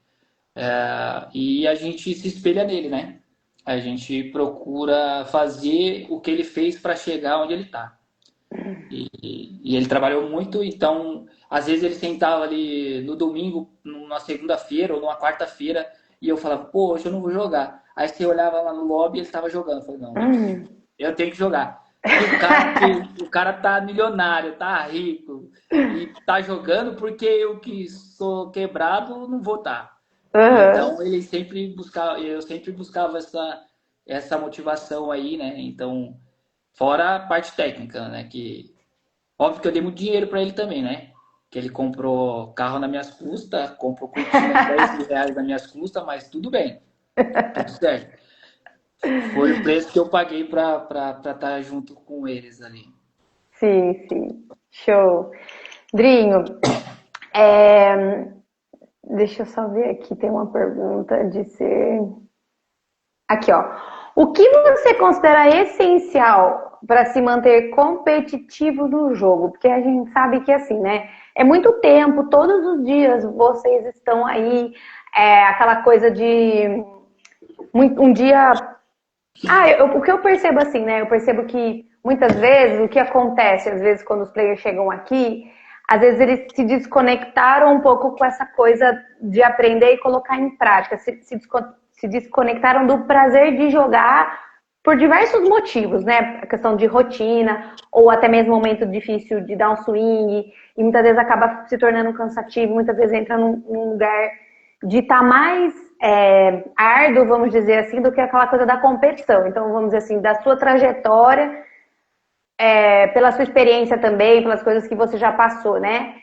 E a gente se espelha nele, né? A gente procura fazer o que ele fez para chegar onde ele está. E ele trabalhou muito, então às vezes ele sentava ali no domingo, numa segunda-feira ou numa quarta-feira, e eu falava, pô, hoje eu não vou jogar. Aí você olhava lá no lobby e ele estava jogando. Eu falei, não, não é possível. uhum. Eu tenho que jogar. Se o cara tá milionário, tá rico e tá jogando, porque eu que sou quebrado não vou estar. Uhum. Então eu sempre buscava essa motivação aí, né? Então, fora a parte técnica, né? Que óbvio que eu dei muito dinheiro para ele também, né? Que ele comprou carro nas minhas custas, comprou cortina de R$ 10.000 nas minhas custas, mas tudo bem, tudo certo. Foi o preço que eu paguei para estar junto com eles ali. Sim, sim. Show. Drinho, é, deixa eu só ver aqui, tem uma pergunta de ser. Aqui, ó. O que você considera essencial para se manter competitivo no jogo? Porque a gente sabe que assim, né? É muito tempo, todos os dias vocês estão aí, aquela coisa de um dia. O que eu percebo assim, né? Eu percebo que muitas vezes o que acontece, às vezes, quando os players chegam aqui, às vezes eles se desconectaram um pouco com essa coisa de aprender e colocar em prática, se desconectaram do prazer de jogar por diversos motivos, né? A questão de rotina, ou até mesmo momento difícil de dar um swing, e muitas vezes acaba se tornando cansativo, muitas vezes entra num lugar de estar mais árduo, vamos dizer assim, do que aquela coisa da competição. Então, vamos dizer assim, da sua trajetória, pela sua experiência também, pelas coisas que você já passou, né?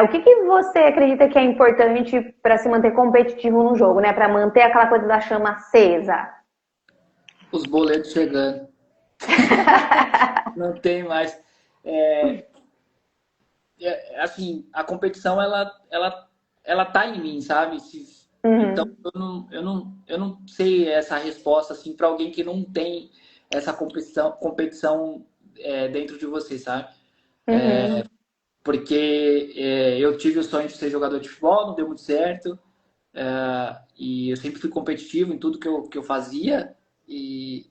O que você acredita que é importante para se manter competitivo no jogo, né? Para manter aquela coisa da chama acesa? Os boletos chegando. Não tem mais. É, assim, a competição, ela tá em mim, sabe? Então, Uhum, eu não sei essa resposta, assim, para alguém que não tem essa competição dentro de você, sabe? uhum, Porque eu tive o sonho de ser jogador de futebol, não deu muito certo. E eu sempre fui competitivo em tudo que eu fazia. E,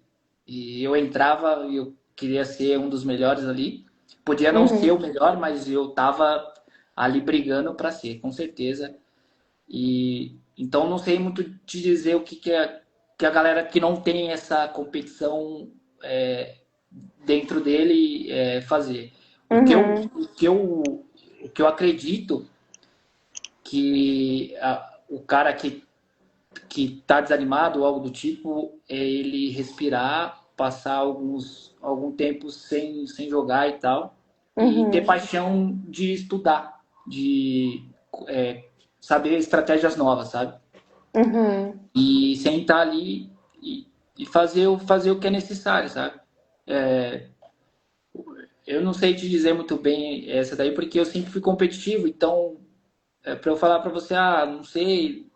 e eu entrava e eu queria ser um dos melhores ali. Podia não ser o uhum, melhor, mas eu tava ali brigando para ser, com certeza. E então não sei muito te dizer o que a galera que não tem essa competição é, dentro dele fazer. O que eu, uhum, o que eu, o que eu acredito que o cara que tá desanimado ou algo do tipo é ele respirar, passar algum tempo sem jogar e tal, e ter uhum, paixão de estudar, de é, saber estratégias novas, sabe? uhum. E sentar ali e fazer o que é necessário, sabe? É, eu não sei te dizer muito bem essa daí, porque eu sempre fui competitivo, então, para eu falar para você, não sei,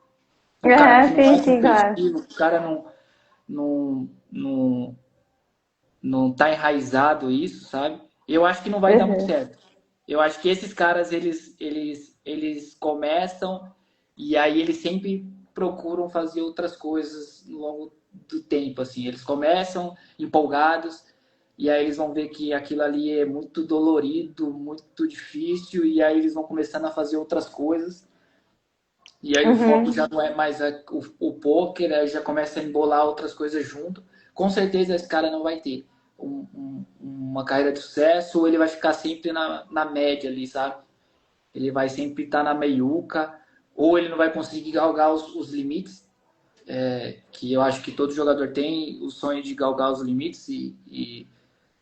o cara que não Sim, é sim, claro. competitivo, o cara não, não, não tá enraizado isso, sabe? Eu acho que não vai dar muito Uhum, certo. Eu acho que esses caras, eles começam e aí eles sempre procuram fazer outras coisas no longo do tempo, assim. Eles começam empolgados e aí eles vão ver que aquilo ali é muito dolorido, muito difícil e aí eles vão começando a fazer outras coisas. E aí o foco uhum, já não é mais o poker, aí já começa a embolar outras coisas junto. Com certeza esse cara não vai ter uma carreira de sucesso, ou ele vai ficar sempre na média ali, sabe? Ele vai sempre estar na meiuca, ou ele não vai conseguir galgar os limites, que eu acho que todo jogador tem o sonho de galgar os limites. E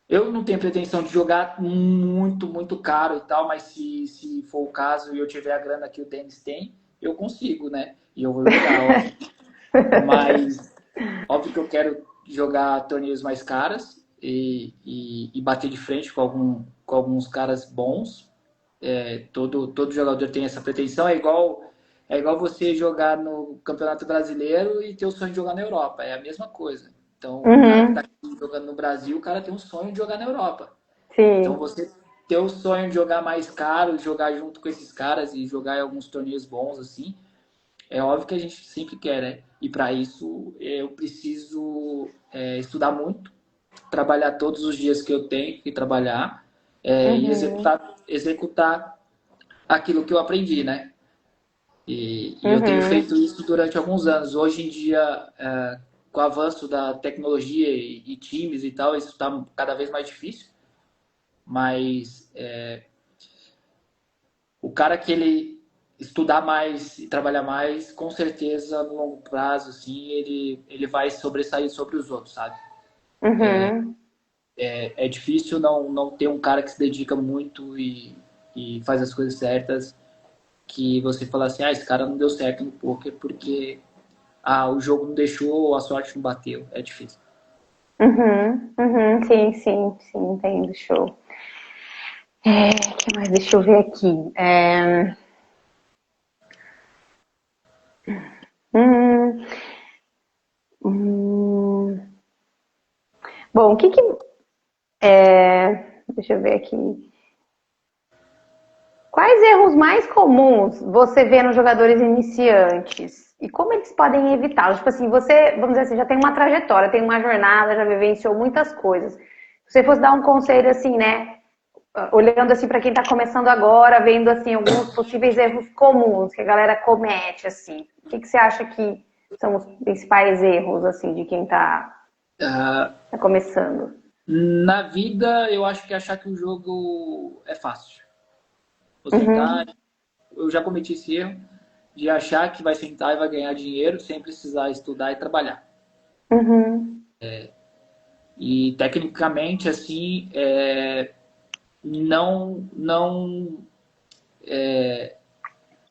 eu não tenho pretensão de jogar muito, muito caro e tal, mas se for o caso e eu tiver a grana que o Denis tem, eu consigo, né? E eu vou jogar, óbvio. Mas óbvio que eu quero jogar torneios mais caros e bater de frente com alguns caras bons. Todo jogador tem essa pretensão. É igual você jogar no Campeonato Brasileiro e ter o sonho de jogar na Europa. É a mesma coisa. Então, o cara que está uhum, aqui jogando no Brasil, o cara tem um sonho de jogar na Europa. Então, sim. você ter o sonho de jogar mais caro, jogar junto com esses caras e jogar em alguns torneios bons, assim, é óbvio que a gente sempre quer, né? E para isso, eu preciso estudar muito, trabalhar todos os dias que eu tenho que trabalhar e Uhum, executar aquilo que eu aprendi, né? E eu tenho uhum, feito isso durante alguns anos. Hoje em dia, com o avanço da tecnologia e times e tal, isso está cada vez mais difícil. Mas o cara que ele estudar mais e trabalhar mais, com certeza, no longo prazo, assim, ele vai sobressair sobre os outros, sabe? Uhum. É difícil não ter um cara que se dedica muito e faz as coisas certas, que você fala assim, esse cara não deu certo no poker porque o jogo não deixou, a sorte não bateu. É difícil. Uhum. Uhum. Sim, sim, sim, entendo, show. O que mais? Deixa eu ver aqui. Hum, hum, bom, deixa eu ver aqui. Quais erros mais comuns você vê nos jogadores iniciantes? E como eles podem evitá-los? Tipo assim, você, vamos dizer assim, já tem uma trajetória, tem uma jornada, já vivenciou muitas coisas. Se você fosse dar um conselho assim, né? Olhando assim para quem está começando agora, vendo assim alguns possíveis erros comuns que a galera comete, assim. O que você acha que são os principais erros assim de quem Ah, tá começando? na vida, eu acho que achar que o jogo é fácil. Vou sentar, Uhum, eu já cometi esse erro de achar que vai sentar e vai ganhar dinheiro sem precisar estudar e trabalhar. uhum, E tecnicamente, assim, não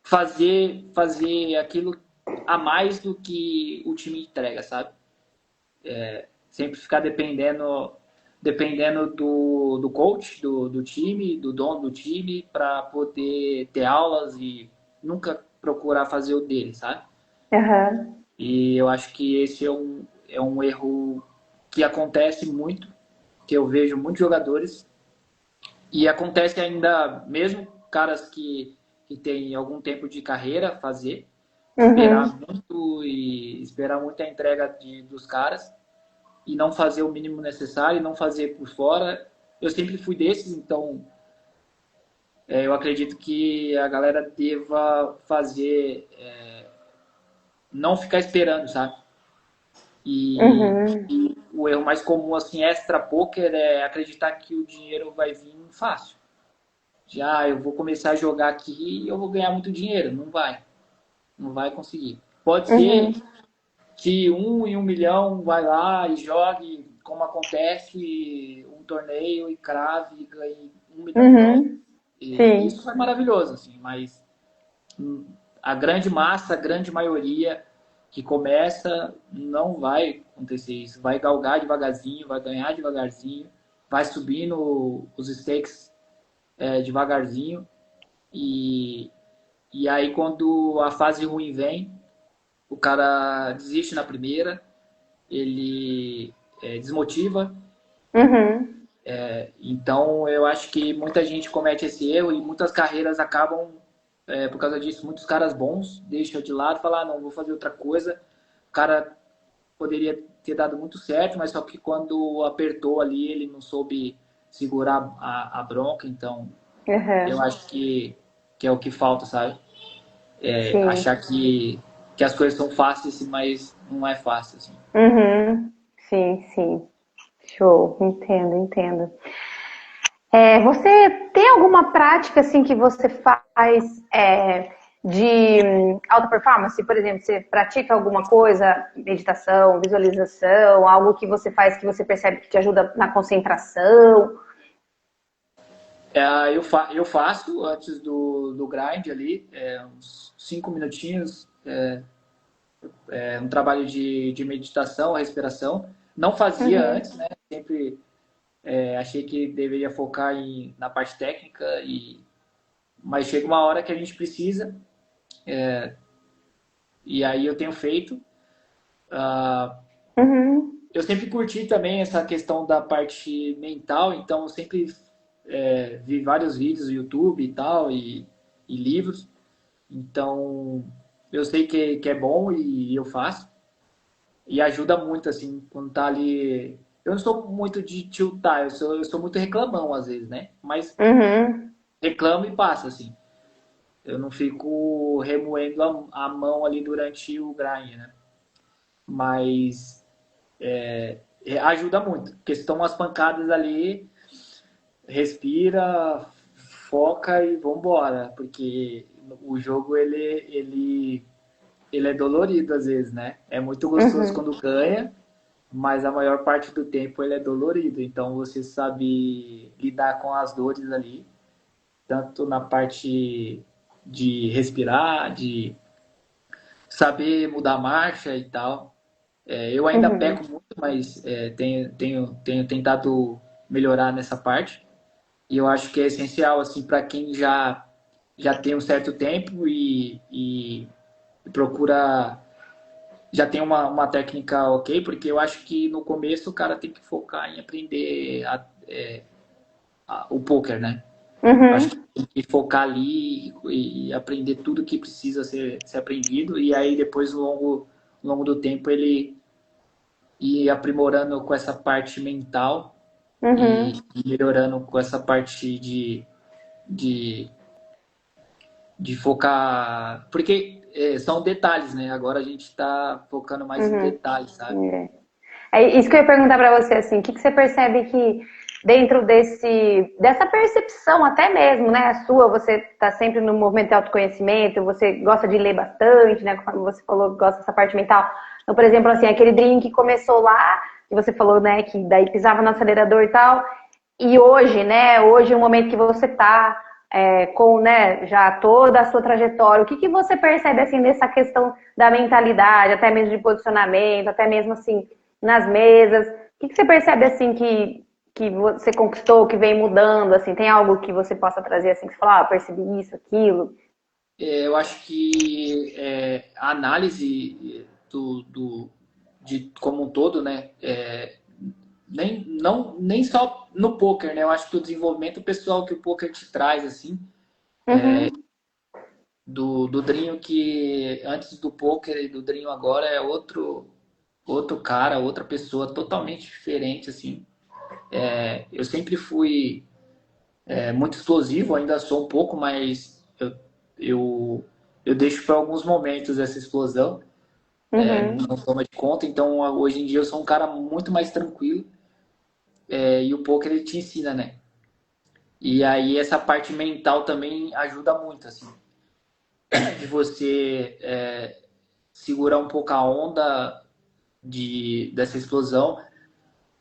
fazer aquilo a mais do que o time entrega, sabe? Sempre ficar dependendo do coach, do time, do dono do time, para poder ter aulas e nunca procurar fazer o dele, sabe? uhum, E eu acho que esse é um erro que acontece muito, que eu vejo muitos jogadores, e acontece ainda mesmo caras que têm algum tempo de carreira fazer, esperar uhum, muito e esperar muito a entrega dos caras e não fazer o mínimo necessário, não fazer por fora. Eu sempre fui desses, então eu acredito que a galera deva fazer, não ficar esperando, sabe? uhum, E o erro mais comum, assim, extra poker é acreditar que o dinheiro vai vir fácil. Já eu vou começar a jogar aqui e eu vou ganhar muito dinheiro. Não vai conseguir. Pode ser uhum, que 1 em 1 milhão vai lá e jogue, como acontece, um torneio e crave e ganhe US$ 1 milhão. uhum, E sim, isso é maravilhoso, assim, mas a grande massa, a grande maioria que começa, não vai acontecer isso. Vai galgar devagarzinho, vai ganhar devagarzinho, vai subindo os stakes devagarzinho. E, e aí, quando a fase ruim vem, o cara desiste na primeira, ele desmotiva. uhum, Então, eu acho que muita gente comete esse erro e muitas carreiras acabam, por causa disso, muitos caras bons deixam de lado e falam, não, vou fazer outra coisa. O cara poderia ter dado muito certo, mas só que quando apertou ali, ele não soube segurar a bronca. Então, eu uhum, acho que é o que falta, sabe? sim, Achar que as coisas são fáceis, mas não é fácil, assim. uhum, sim, sim, show, entendo, entendo. Você tem alguma prática assim que você faz de alta performance? Por exemplo, você pratica alguma coisa, meditação, visualização, algo que você faz que você percebe que te ajuda na concentração? Eu faço antes do grind ali, uns 5 minutinhos, um trabalho de meditação, respiração. Não fazia Uhum, antes, né? Sempre achei que deveria focar na parte técnica, mas chega uma hora que a gente precisa, e aí eu tenho feito. Ah, uhum, eu sempre curti também essa questão da parte mental, então eu sempre vi vários vídeos no YouTube e tal, e livros. Então, eu sei que é bom e eu faço. E ajuda muito, assim, quando tá ali. Eu não sou muito de tiltar, eu sou muito reclamão às vezes, né? Mas uhum, reclamo e passa, assim. Eu não fico remoendo a mão ali durante o grind, né? Mas ajuda muito, porque se toma umas pancadas ali, respira, foca e vambora, porque o jogo ele é dolorido às vezes, né? É muito gostoso Uhum. quando ganha, mas a maior parte do tempo ele é dolorido. Então você sabe lidar com as dores ali, tanto na parte de respirar, de saber mudar a marcha e tal. Eu ainda Uhum. peco muito, mas tenho tentado melhorar nessa parte. E eu acho que é essencial assim para quem já tem um certo tempo e procura já tem uma técnica ok, porque eu acho que no começo o cara tem que focar em aprender o poker, né? Acho que Uhum. tem que focar ali e aprender tudo que precisa ser aprendido, e aí depois, ao longo do tempo, ele ir aprimorando com essa parte mental e Uhum. melhorando com essa parte de, de focar. Porque são detalhes, né? Agora a gente está focando mais em Uhum. detalhes, sabe? É isso que eu ia perguntar pra você, assim, o que que você percebe que dentro dessa percepção até mesmo, né, a sua, você tá sempre no movimento de autoconhecimento, você gosta de ler bastante, né, como você falou, que gosta dessa parte mental. Então, por exemplo, assim, aquele drink que começou lá, que você falou, né, que daí pisava no acelerador e tal, e hoje, né, hoje é o momento que você tá com, né, já toda a sua trajetória, o que que você percebe, assim, nessa questão da mentalidade, até mesmo de posicionamento, até mesmo, assim, nas mesas. O que que você percebe assim que você conquistou, que vem mudando? Assim, tem algo que você possa trazer assim que você fala, ah, percebi isso, aquilo? Eu acho que a análise de como um todo, né? Nem só no poker, né? Eu acho que o desenvolvimento pessoal que o poker te traz, assim, Uhum, do Drinho que antes do poker e do Drinho agora é outro cara, outra pessoa totalmente diferente, assim. Eu sempre fui muito explosivo, ainda sou um pouco, mas eu, eu deixo para alguns momentos essa explosão. uhum, Não toma de conta. Então, hoje em dia, eu sou um cara muito mais tranquilo. E o poker ele te ensina, né? E aí, essa parte mental também ajuda muito, assim, de você segurar um pouco a onda dessa explosão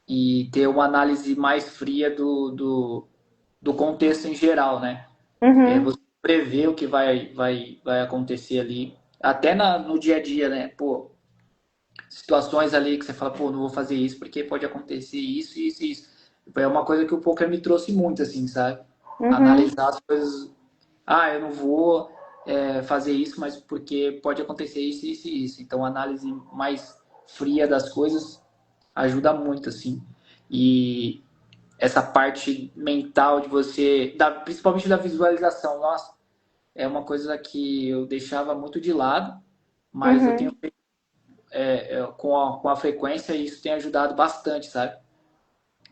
e ter uma análise mais fria do contexto em geral, né? uhum, Você prever o que vai acontecer ali, até no dia a dia, né? Pô, situações ali que você fala, pô, não vou fazer isso porque pode acontecer isso, isso e isso. É uma coisa que o poker me trouxe muito, assim, sabe? uhum, Analisar as coisas. Ah, eu não vou fazer isso, mas porque pode acontecer isso, isso e isso. Então, a análise mais fria das coisas ajuda muito, assim. E essa parte mental de você, principalmente da visualização, nossa, é uma coisa que eu deixava muito de lado, mas eu tenho uhum. com a frequência e isso tem ajudado bastante, sabe?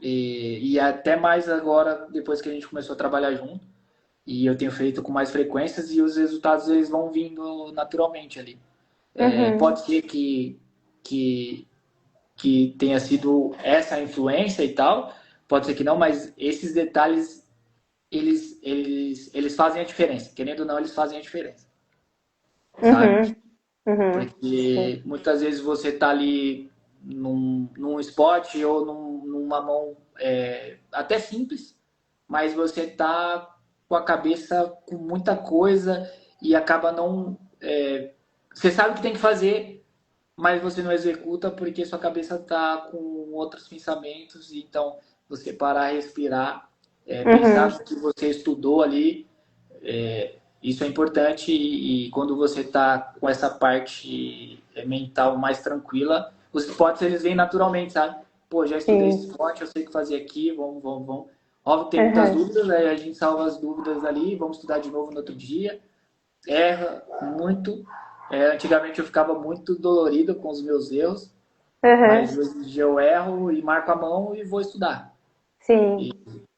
E até mais agora, depois que a gente começou a trabalhar junto, e eu tenho feito com mais frequências e os resultados eles vão vindo naturalmente ali. Pode Uhum. ser que, que tenha sido essa a influência e tal, pode ser que não, mas esses detalhes eles fazem a diferença. Querendo ou não, eles fazem a diferença, sabe? Uhum. Uhum. Porque Sim. muitas vezes você tá ali num spot ou numa mão até simples, mas você tá com a cabeça com muita coisa e acaba não. Você sabe o que tem que fazer, mas você não executa porque sua cabeça tá com outros pensamentos, e então você parar, respirar, pensar Uhum. no que você estudou ali, isso é importante e quando você está com essa parte mental mais tranquila, os esportes eles vêm naturalmente, sabe? Pô, já estudei esse Sim. esporte, eu sei o que fazer aqui, vamos. Óbvio, tem muitas Uhum. dúvidas, aí a gente salva as dúvidas ali, vamos estudar de novo no outro dia. Erra muito. Antigamente eu ficava muito dolorido com os meus erros, mas Uhum. hoje em dia eu erro e marco a mão e vou estudar. E, Sim.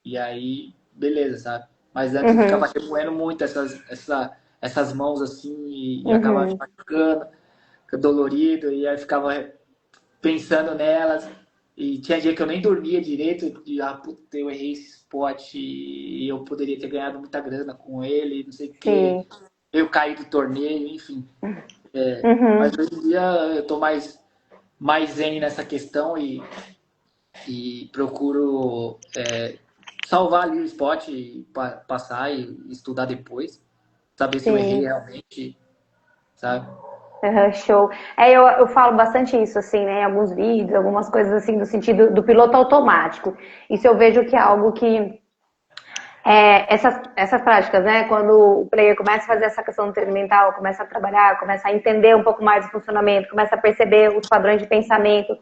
e aí, beleza, sabe? Mas antes eu ficava Uhum. remoendo muito essas mãos assim e acabava me Uhum. machucando, fica dolorido, e aí ficava pensando nelas. E tinha dia que eu nem dormia direito, de puta, eu errei esse spot e eu poderia ter ganhado muita grana com ele, não sei o quê. Sim. eu caí do torneio, enfim. Mas Uhum. hoje em dia eu tô mais zen nessa questão e procuro salvar ali o spot e passar e estudar depois. Saber se eu errei Sim. realmente, sabe? Aham, show. Eu falo bastante isso, assim, né, em alguns vídeos, algumas coisas assim, no sentido do piloto automático. Isso eu vejo que é algo que essas práticas, né? Quando o player começa a fazer essa questão do treino mental, começa a trabalhar, começa a entender um pouco mais o funcionamento, começa a perceber os padrões de pensamento,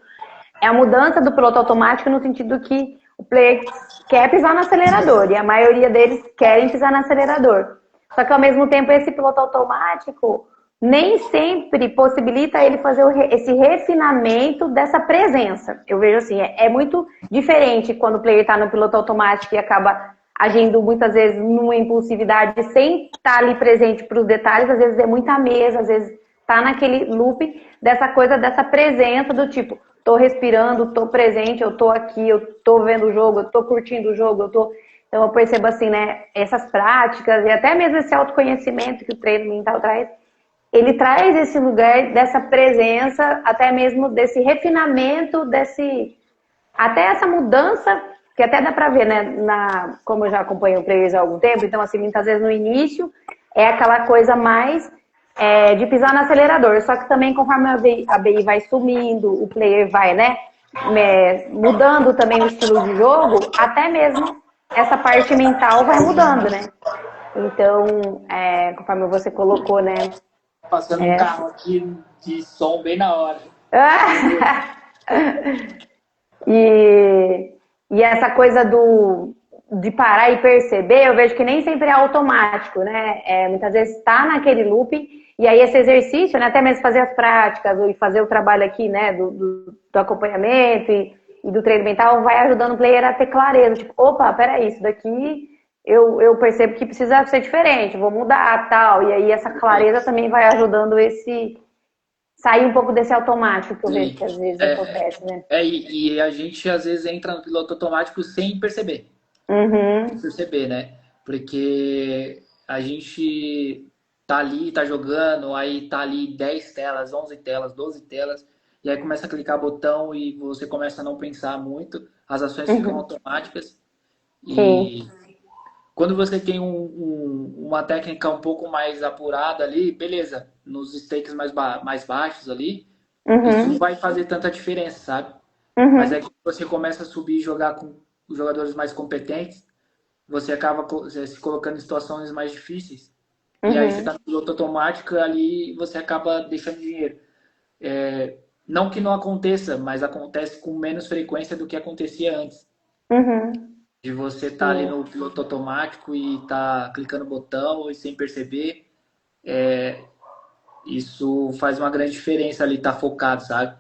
é a mudança do piloto automático no sentido que o player quer pisar no acelerador e a maioria deles querem pisar no acelerador. Só que ao mesmo tempo esse piloto automático nem sempre possibilita ele fazer esse refinamento dessa presença. Eu vejo assim, é muito diferente quando o player está no piloto automático e acaba agindo muitas vezes numa impulsividade sem estar ali presente para os detalhes, às vezes é muita mesa, às vezes tá naquele loop dessa coisa, dessa presença do tipo, tô respirando, tô presente, eu tô aqui, eu tô vendo o jogo, eu tô curtindo o jogo, eu tô... Então eu percebo assim, né, essas práticas e até mesmo esse autoconhecimento que o treino mental traz, ele traz esse lugar dessa presença, até mesmo desse refinamento, desse até essa mudança, que até dá pra ver, né, como eu já acompanho o players há algum tempo, então assim, muitas vezes no início é aquela coisa mais de pisar no acelerador, só que também conforme a BI vai sumindo, o player vai, né, mudando também o estilo de jogo, até mesmo essa parte mental vai mudando, né? Então, conforme você colocou, né? Passando um carro aqui de som bem na hora. E, e essa coisa de parar e perceber, eu vejo que nem sempre é automático, né? Muitas vezes está naquele loop, e aí esse exercício, né, até mesmo fazer as práticas e fazer o trabalho aqui, né, do acompanhamento e do treino mental, vai ajudando o player a ter clareza. Tipo, opa, peraí, isso daqui eu percebo que precisa ser diferente, vou mudar, tal. E aí essa clareza também vai ajudando esse sair um pouco desse automático que eu vejo Sim. que às vezes É, acontece, né? e a gente às vezes entra no piloto automático sem perceber. Sem Uhum. perceber, né? Porque a gente tá ali, tá jogando, aí tá ali 10 telas, 11 telas, 12 telas, e aí começa a clicar botão e você começa a não pensar muito, as ações ficam Uhum. automáticas. Sim. E quando você tem uma técnica um pouco mais apurada ali, beleza, nos stakes mais baixos ali, isso não Uhum. vai fazer tanta diferença, sabe? Mas aí Uhum. quando você começa a subir e jogar com os jogadores mais competentes, você acaba se colocando em situações mais difíceis. E aí você está Uhum. no piloto automático ali você acaba deixando dinheiro. Não que não aconteça, mas acontece com menos frequência do que acontecia antes. Uhum. De você estar ali Sim. no piloto automático e tá clicando no botão e sem perceber, isso faz uma grande diferença ali, tá focado, sabe?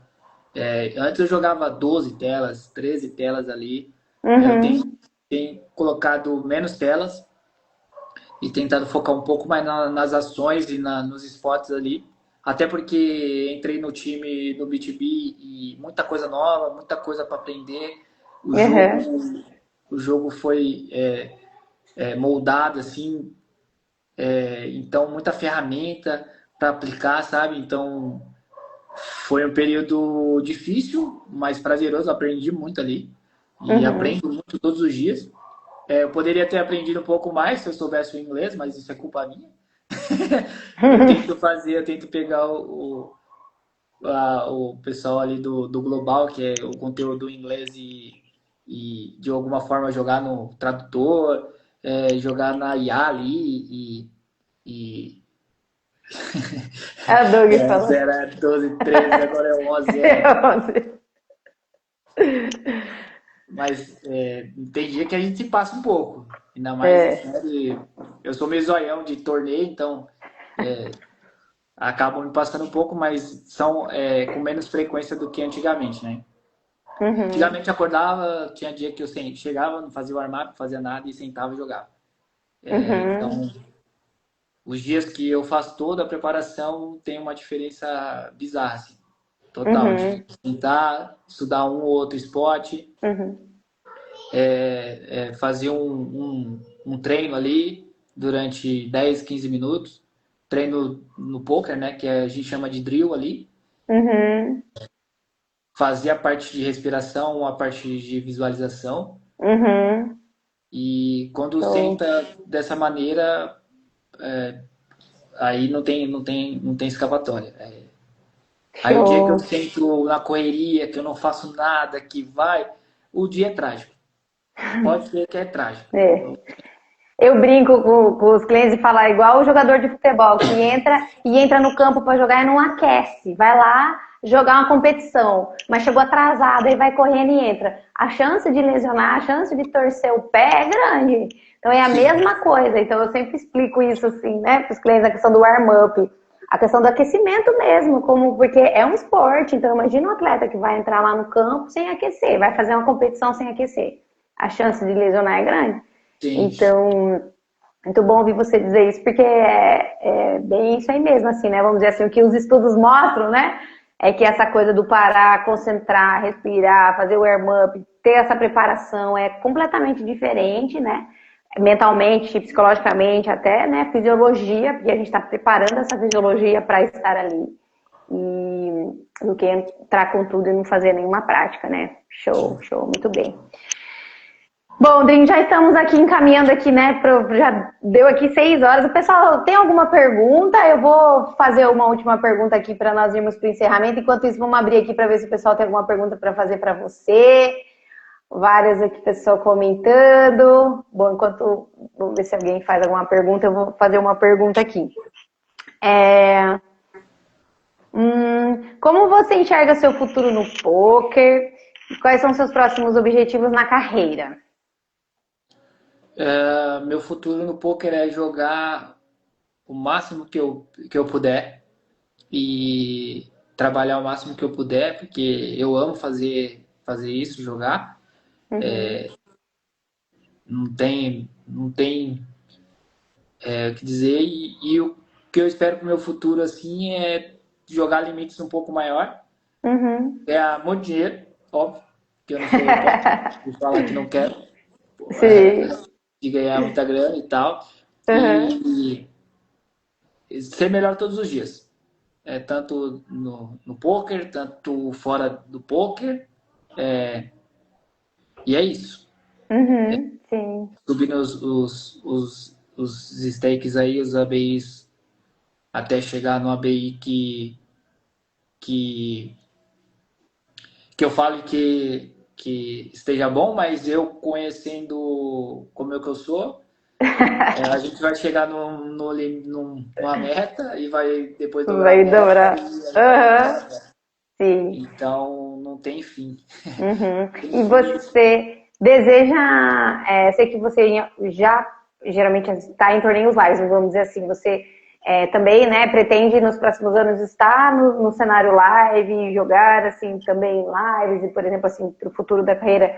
Antes eu jogava 12 telas, 13 telas ali. Eu Uhum. tenho colocado menos telas e tentado focar um pouco mais nas ações e nos spots ali. Até porque entrei no time no BTB e muita coisa nova, muita coisa para aprender. O jogo, Uhum. o jogo foi moldado assim, então muita ferramenta para aplicar, sabe? Então foi um período difícil, mas prazeroso. Aprendi muito ali e Uhum. aprendo muito todos os dias. Eu poderia ter aprendido um pouco mais se eu soubesse o inglês, mas isso é culpa minha. Eu tento pegar o pessoal ali do Global, que é o conteúdo em inglês, e de alguma forma jogar no tradutor, jogar na IA ali e A Doug antes falou. era 12, 13, agora é 11. Mas tem dia que a gente se passa um pouco. Ainda mais em É. série. Eu sou meio zoião de torneio, então acabam me passando um pouco, mas são com menos frequência do que antigamente, né? Uhum. Antigamente acordava, tinha dia que eu chegava, não fazia o warm-up, não fazia nada e sentava e jogava. Uhum. Então, os dias que eu faço toda a preparação tem uma diferença bizarra, assim, total, de Uhum. tentar estudar um ou outro esporte, Uhum. fazer um treino ali durante 10, 15 minutos treino no poker, né? Que a gente chama de drill ali. Uhum. Fazia a parte de respiração, a parte de visualização. Uhum. E quando Show. senta dessa maneira, aí não tem escapatória. Aí o dia que eu Show. sento na correria, que eu não faço nada, que vai, o dia é trágico. Pode ser que é trágico. É. Eu brinco com os clientes e falo igual o jogador de futebol que entra no campo para jogar e não aquece. Vai lá jogar uma competição, mas chegou atrasado e vai correndo e entra. A chance de lesionar, a chance de torcer o pé é grande. Então é a Sim, mesma coisa. Então eu sempre explico isso assim, né, para os clientes, a questão do warm-up, a questão do aquecimento mesmo, como porque é um esporte. Então imagina um atleta que vai entrar lá no campo sem aquecer, vai fazer uma competição sem aquecer. A chance de lesionar é grande. sim. Então, muito bom ouvir você dizer isso, porque é bem isso aí mesmo, assim, né? Vamos dizer assim, o que os estudos mostram, né? É que essa coisa do parar, concentrar, respirar, fazer o warm-up, ter essa preparação é completamente diferente, né? Mentalmente, psicologicamente, até, né? Fisiologia, porque a gente está preparando essa fisiologia para estar ali. E do que entrar com tudo e não fazer nenhuma prática, né? Show, show, muito bem. Bom, Drin, já estamos aqui encaminhando aqui, né? Já deu aqui 6 horas. O pessoal tem alguma pergunta? Eu vou fazer uma última pergunta aqui para nós irmos para o encerramento. Enquanto isso, vamos abrir aqui para ver se o pessoal tem alguma pergunta para fazer para você. Várias aqui, pessoal comentando. Bom, vamos ver se alguém faz alguma pergunta, eu vou fazer uma pergunta aqui. Como você enxerga seu futuro no poker? Quais são seus próximos objetivos na carreira? Meu futuro no poker é jogar o máximo que eu puder e trabalhar o máximo que eu puder, porque eu amo fazer isso, jogar. Uhum, Não tem o que dizer. E o que eu espero para o meu futuro assim é jogar limites um pouco maior, uhum. ganhar muito dinheiro, óbvio, que eu não sou hipócrita de falar que não quero, Sim. de ganhar muita grana e tal, Uhum. e ser melhor todos os dias. Tanto no poker, tanto fora do poker, e é isso. Uhum. Sim. Subindo os stakes aí, os ABIs, até chegar no ABI que, que eu falo que esteja bom, mas eu conhecendo como é que eu sou, a gente vai chegar numa meta e vai depois dobrar a Vai meta dobrar. e a gente vai dobrar Uhum. a meta. Sim. Então não tem fim. Uhum. Tem E fim. você deseja, sei que você já geralmente está em torneios lives, vamos dizer assim, você também, né, pretende nos próximos anos estar no cenário live, jogar assim também lives e, por exemplo, assim, para o futuro da carreira,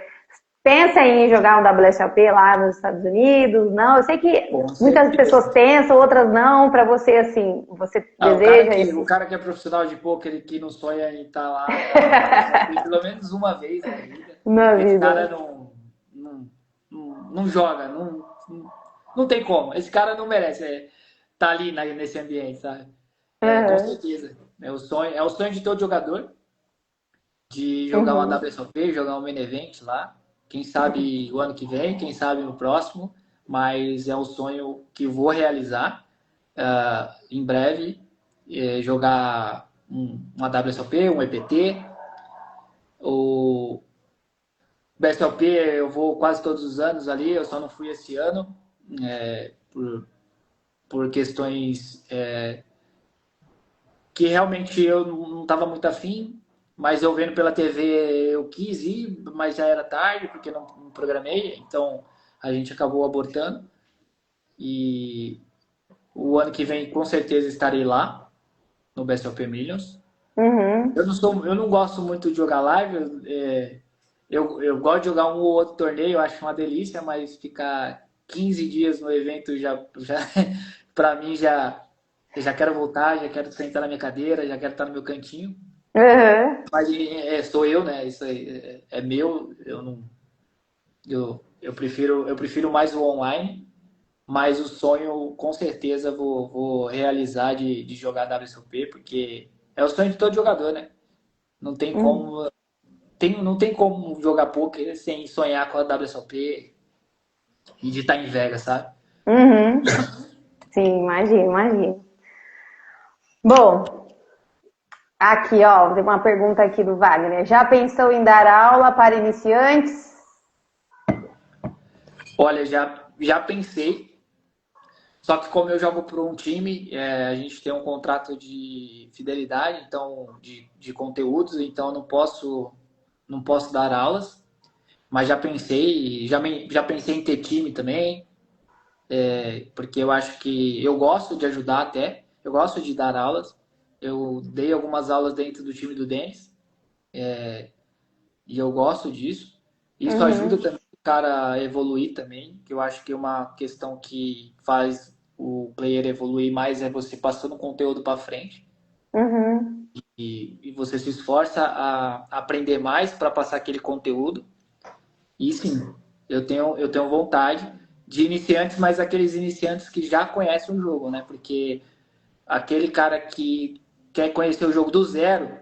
pensa em jogar um WSOP lá nos Estados Unidos? Não, eu sei que Com muitas pessoas certeza. pensam, outras não. Para você, assim, você Ah, deseja o esse? cara que é profissional de poker e que não sonha em estar lá na WSOP pelo menos uma vez na vida, Na esse vida. cara não joga, não tem como. Esse cara não merece estar ali nesse ambiente, sabe? Com Uhum. certeza. É o sonho de todo jogador de jogar uma Uhum. WSOP, jogar um main event lá. Quem sabe o ano que vem, quem sabe no próximo, mas é um sonho que vou realizar em breve. Jogar uma WSOP, um EPT. O BSOP eu vou quase todos os anos ali, eu só não fui esse ano por questões que realmente eu não estava muito afim, mas eu vendo pela TV eu quis ir, mas já era tarde porque não programei, então a gente acabou abortando. E o ano que vem com certeza estarei lá no BSOP Millions. Uhum. Eu não gosto muito de jogar live, eu gosto de jogar um ou outro torneio, eu acho uma delícia, mas ficar 15 dias no evento já para mim eu já quero voltar, já quero sentar na minha cadeira, já quero estar no meu cantinho. Uhum. Mas sou eu, né? Isso aí meu, eu não eu prefiro mais o online. mas o sonho, com certeza, vou realizar de jogar WSOP, porque é o sonho de todo jogador, né? Não tem Uhum. como, não tem como jogar poker sem sonhar com a WSOP e de estar em Vegas, sabe? Uhum. Sim, imagino, imagino. Bom, aqui, ó, tem uma pergunta aqui do Wagner. Já pensou em dar aula para iniciantes? Olha, já pensei, só que como eu jogo para um time, a gente tem um contrato de fidelidade, então de conteúdos, então eu não posso dar aulas, mas já pensei, já pensei em ter time também, porque eu acho que eu gosto de ajudar até, eu gosto de dar aulas. Eu dei algumas aulas dentro do time do Denis e eu gosto disso. Isso ajuda Uhum, também o cara a evoluir também, que eu acho que uma questão que faz o player evoluir mais é você passando conteúdo para frente uhum, e você se esforça a aprender mais para passar aquele conteúdo. E sim, eu tenho vontade de iniciantes, mas aqueles iniciantes que já conhecem o jogo, né? Porque aquele cara que quer conhecer o jogo do zero,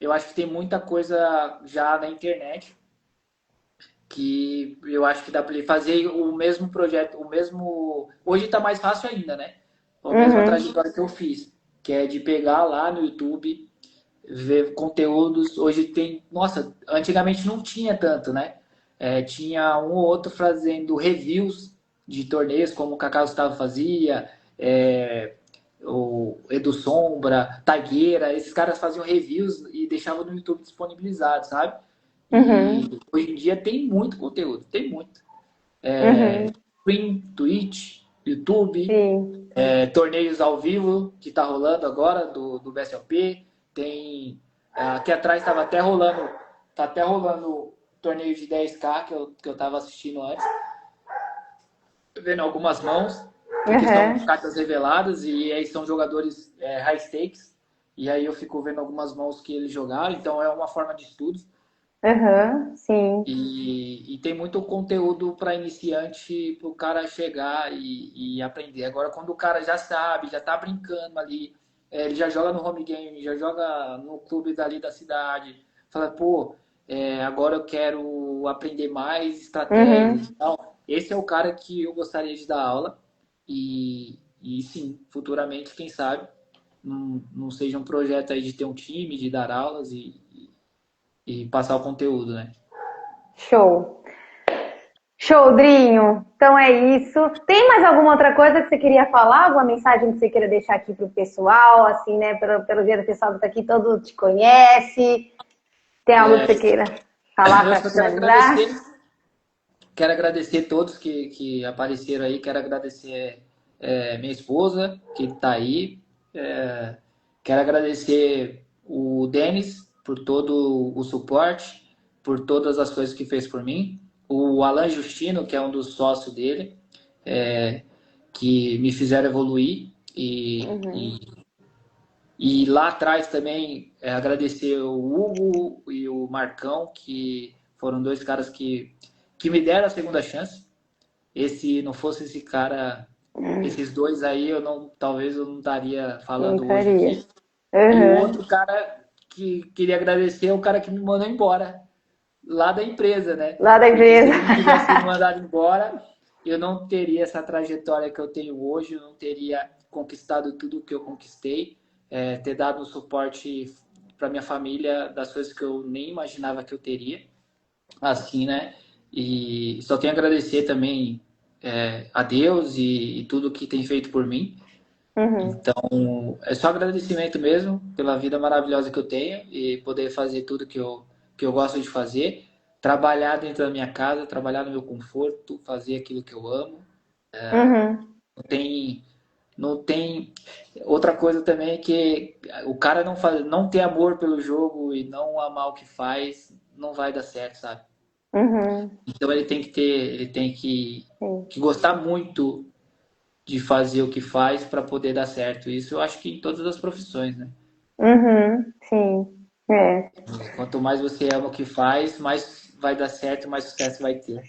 eu acho que tem muita coisa já na internet que eu acho que dá para ele fazer o mesmo projeto, o mesmo. Hoje está mais fácil ainda, né? A mesma uhum, trajetória que eu fiz, que é de pegar lá no YouTube, ver conteúdos. Hoje tem. Nossa, antigamente não tinha tanto, né? Tinha um ou outro fazendo reviews de torneios, como o Cacau Gustavo fazia, o Edu Sombra, Tagueira, esses caras faziam reviews e deixavam no YouTube disponibilizado, sabe? uhum, E hoje em dia tem muito conteúdo, tem muito. uhum, Stream, Twitch, YouTube, sim. torneios ao vivo que tá rolando agora do BSOP. Tem. Aqui atrás estava até rolando. Tá até rolando torneio de 10K que eu tava assistindo antes. Vendo algumas mãos, porque são Uhum, cartas reveladas e aí são jogadores high stakes. E aí eu fico vendo algumas mãos que eles jogaram, então é uma forma de estudo. uhum, sim. E tem muito conteúdo para iniciante para o cara chegar e aprender. Agora, quando o cara já sabe, já está brincando ali, ele já joga no home game, já joga no clube dali da cidade, fala, pô, agora eu quero aprender mais estratégias e Uhum, tal. Esse é o cara que eu gostaria de dar aula. E sim, futuramente, quem sabe, não seja um projeto aí de ter um time, de dar aulas e passar o conteúdo, né? show. Show, Drinho. Então é isso. Tem mais alguma outra coisa que você queria falar? Alguma mensagem que você queira deixar aqui pro pessoal? Assim, né? Pelo jeito, o pessoal que tá aqui todo te conhece. Tem algo que É, você queira falar eu para só finalizar? quero agradecer todos que apareceram aí, quero agradecer minha esposa, que está aí, é, quero agradecer o Denis por todo o suporte, por todas as coisas que fez por mim, o Alan Justino, que é um dos sócios dele, é, que me fizeram evoluir Uhum. e lá atrás também agradecer o Hugo e o Marcão, que foram dois caras que me deram a segunda chance. Esse não fosse esse cara, esses dois aí, talvez eu não estaria Não falando hoje estaria. aqui. E o Uhum. outro cara que queria agradecer é o cara que me mandou embora lá da empresa, né? Lá da Porque se empresa. ele não tivesse me mandado embora, eu não teria essa trajetória que eu tenho hoje, eu não teria conquistado tudo que eu conquistei, ter dado um suporte para minha família das coisas que eu nem imaginava que eu teria, assim, né? E só tenho a agradecer também a Deus e tudo que tem feito por mim. Uhum. Então, é só agradecimento mesmo pela vida maravilhosa que eu tenho e poder fazer tudo que eu gosto de fazer. Trabalhar dentro da minha casa, trabalhar no meu conforto, fazer aquilo que eu amo. Uhum. Não tem, não tem. Outra coisa também é que o cara não ter amor pelo jogo e não amar o que faz, não vai dar certo, sabe? Uhum. Então ele tem Sim. que gostar muito de fazer o que faz para poder dar certo. Isso eu acho que em todas as profissões, né? Uhum. Sim. É. Quanto mais você ama o que faz, mais vai dar certo, mais sucesso vai ter.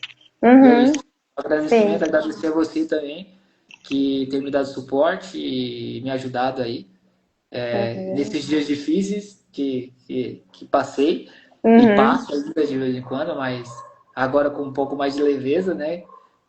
E é isso. Uhum. Agradecimento, Sim. agradecer a você também. que tem me dado suporte e me ajudado aí nesses dias difíceis que passei e Uhum. passo ainda de vez em quando, mas agora com um pouco mais de leveza, né?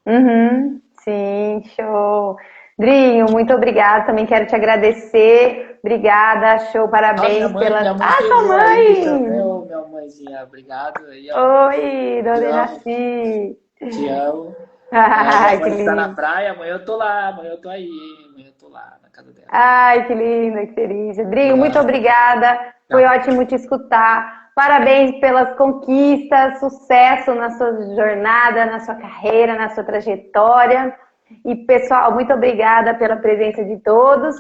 Uhum. Sim, show. Drinho, muito obrigada. Também quero te agradecer. Obrigada, show, Ah, parabéns minha pelas. mãe Ah, sua chegou aí também, mãe! ô, minha mãezinha, obrigado aí, ó. Oi, Te dona amo, Inaci. te amo. É, minha Ai, que mãe está na lindo. praia, amanhã eu tô lá, amanhã eu tô aí, amanhã eu tô lá na casa dela. Ai, que linda, que delícia. Tô Drinho, muito lá. obrigada. Foi Tá. ótimo te escutar. Parabéns pelas conquistas, sucesso na sua jornada, na sua carreira, na sua trajetória. E, pessoal, muito obrigada pela presença de todos.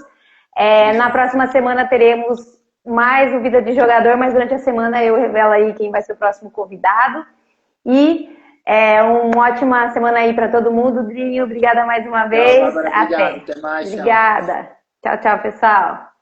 Na Obrigado. próxima semana teremos mais o Vida de Jogador, mas durante a semana eu revelo aí quem vai ser o próximo convidado. E uma ótima semana aí para todo mundo. Drinho, obrigada mais uma Tchau, vez. Bárbara, obrigado. Até. Até mais, tchau. Obrigada. Tchau, tchau, pessoal.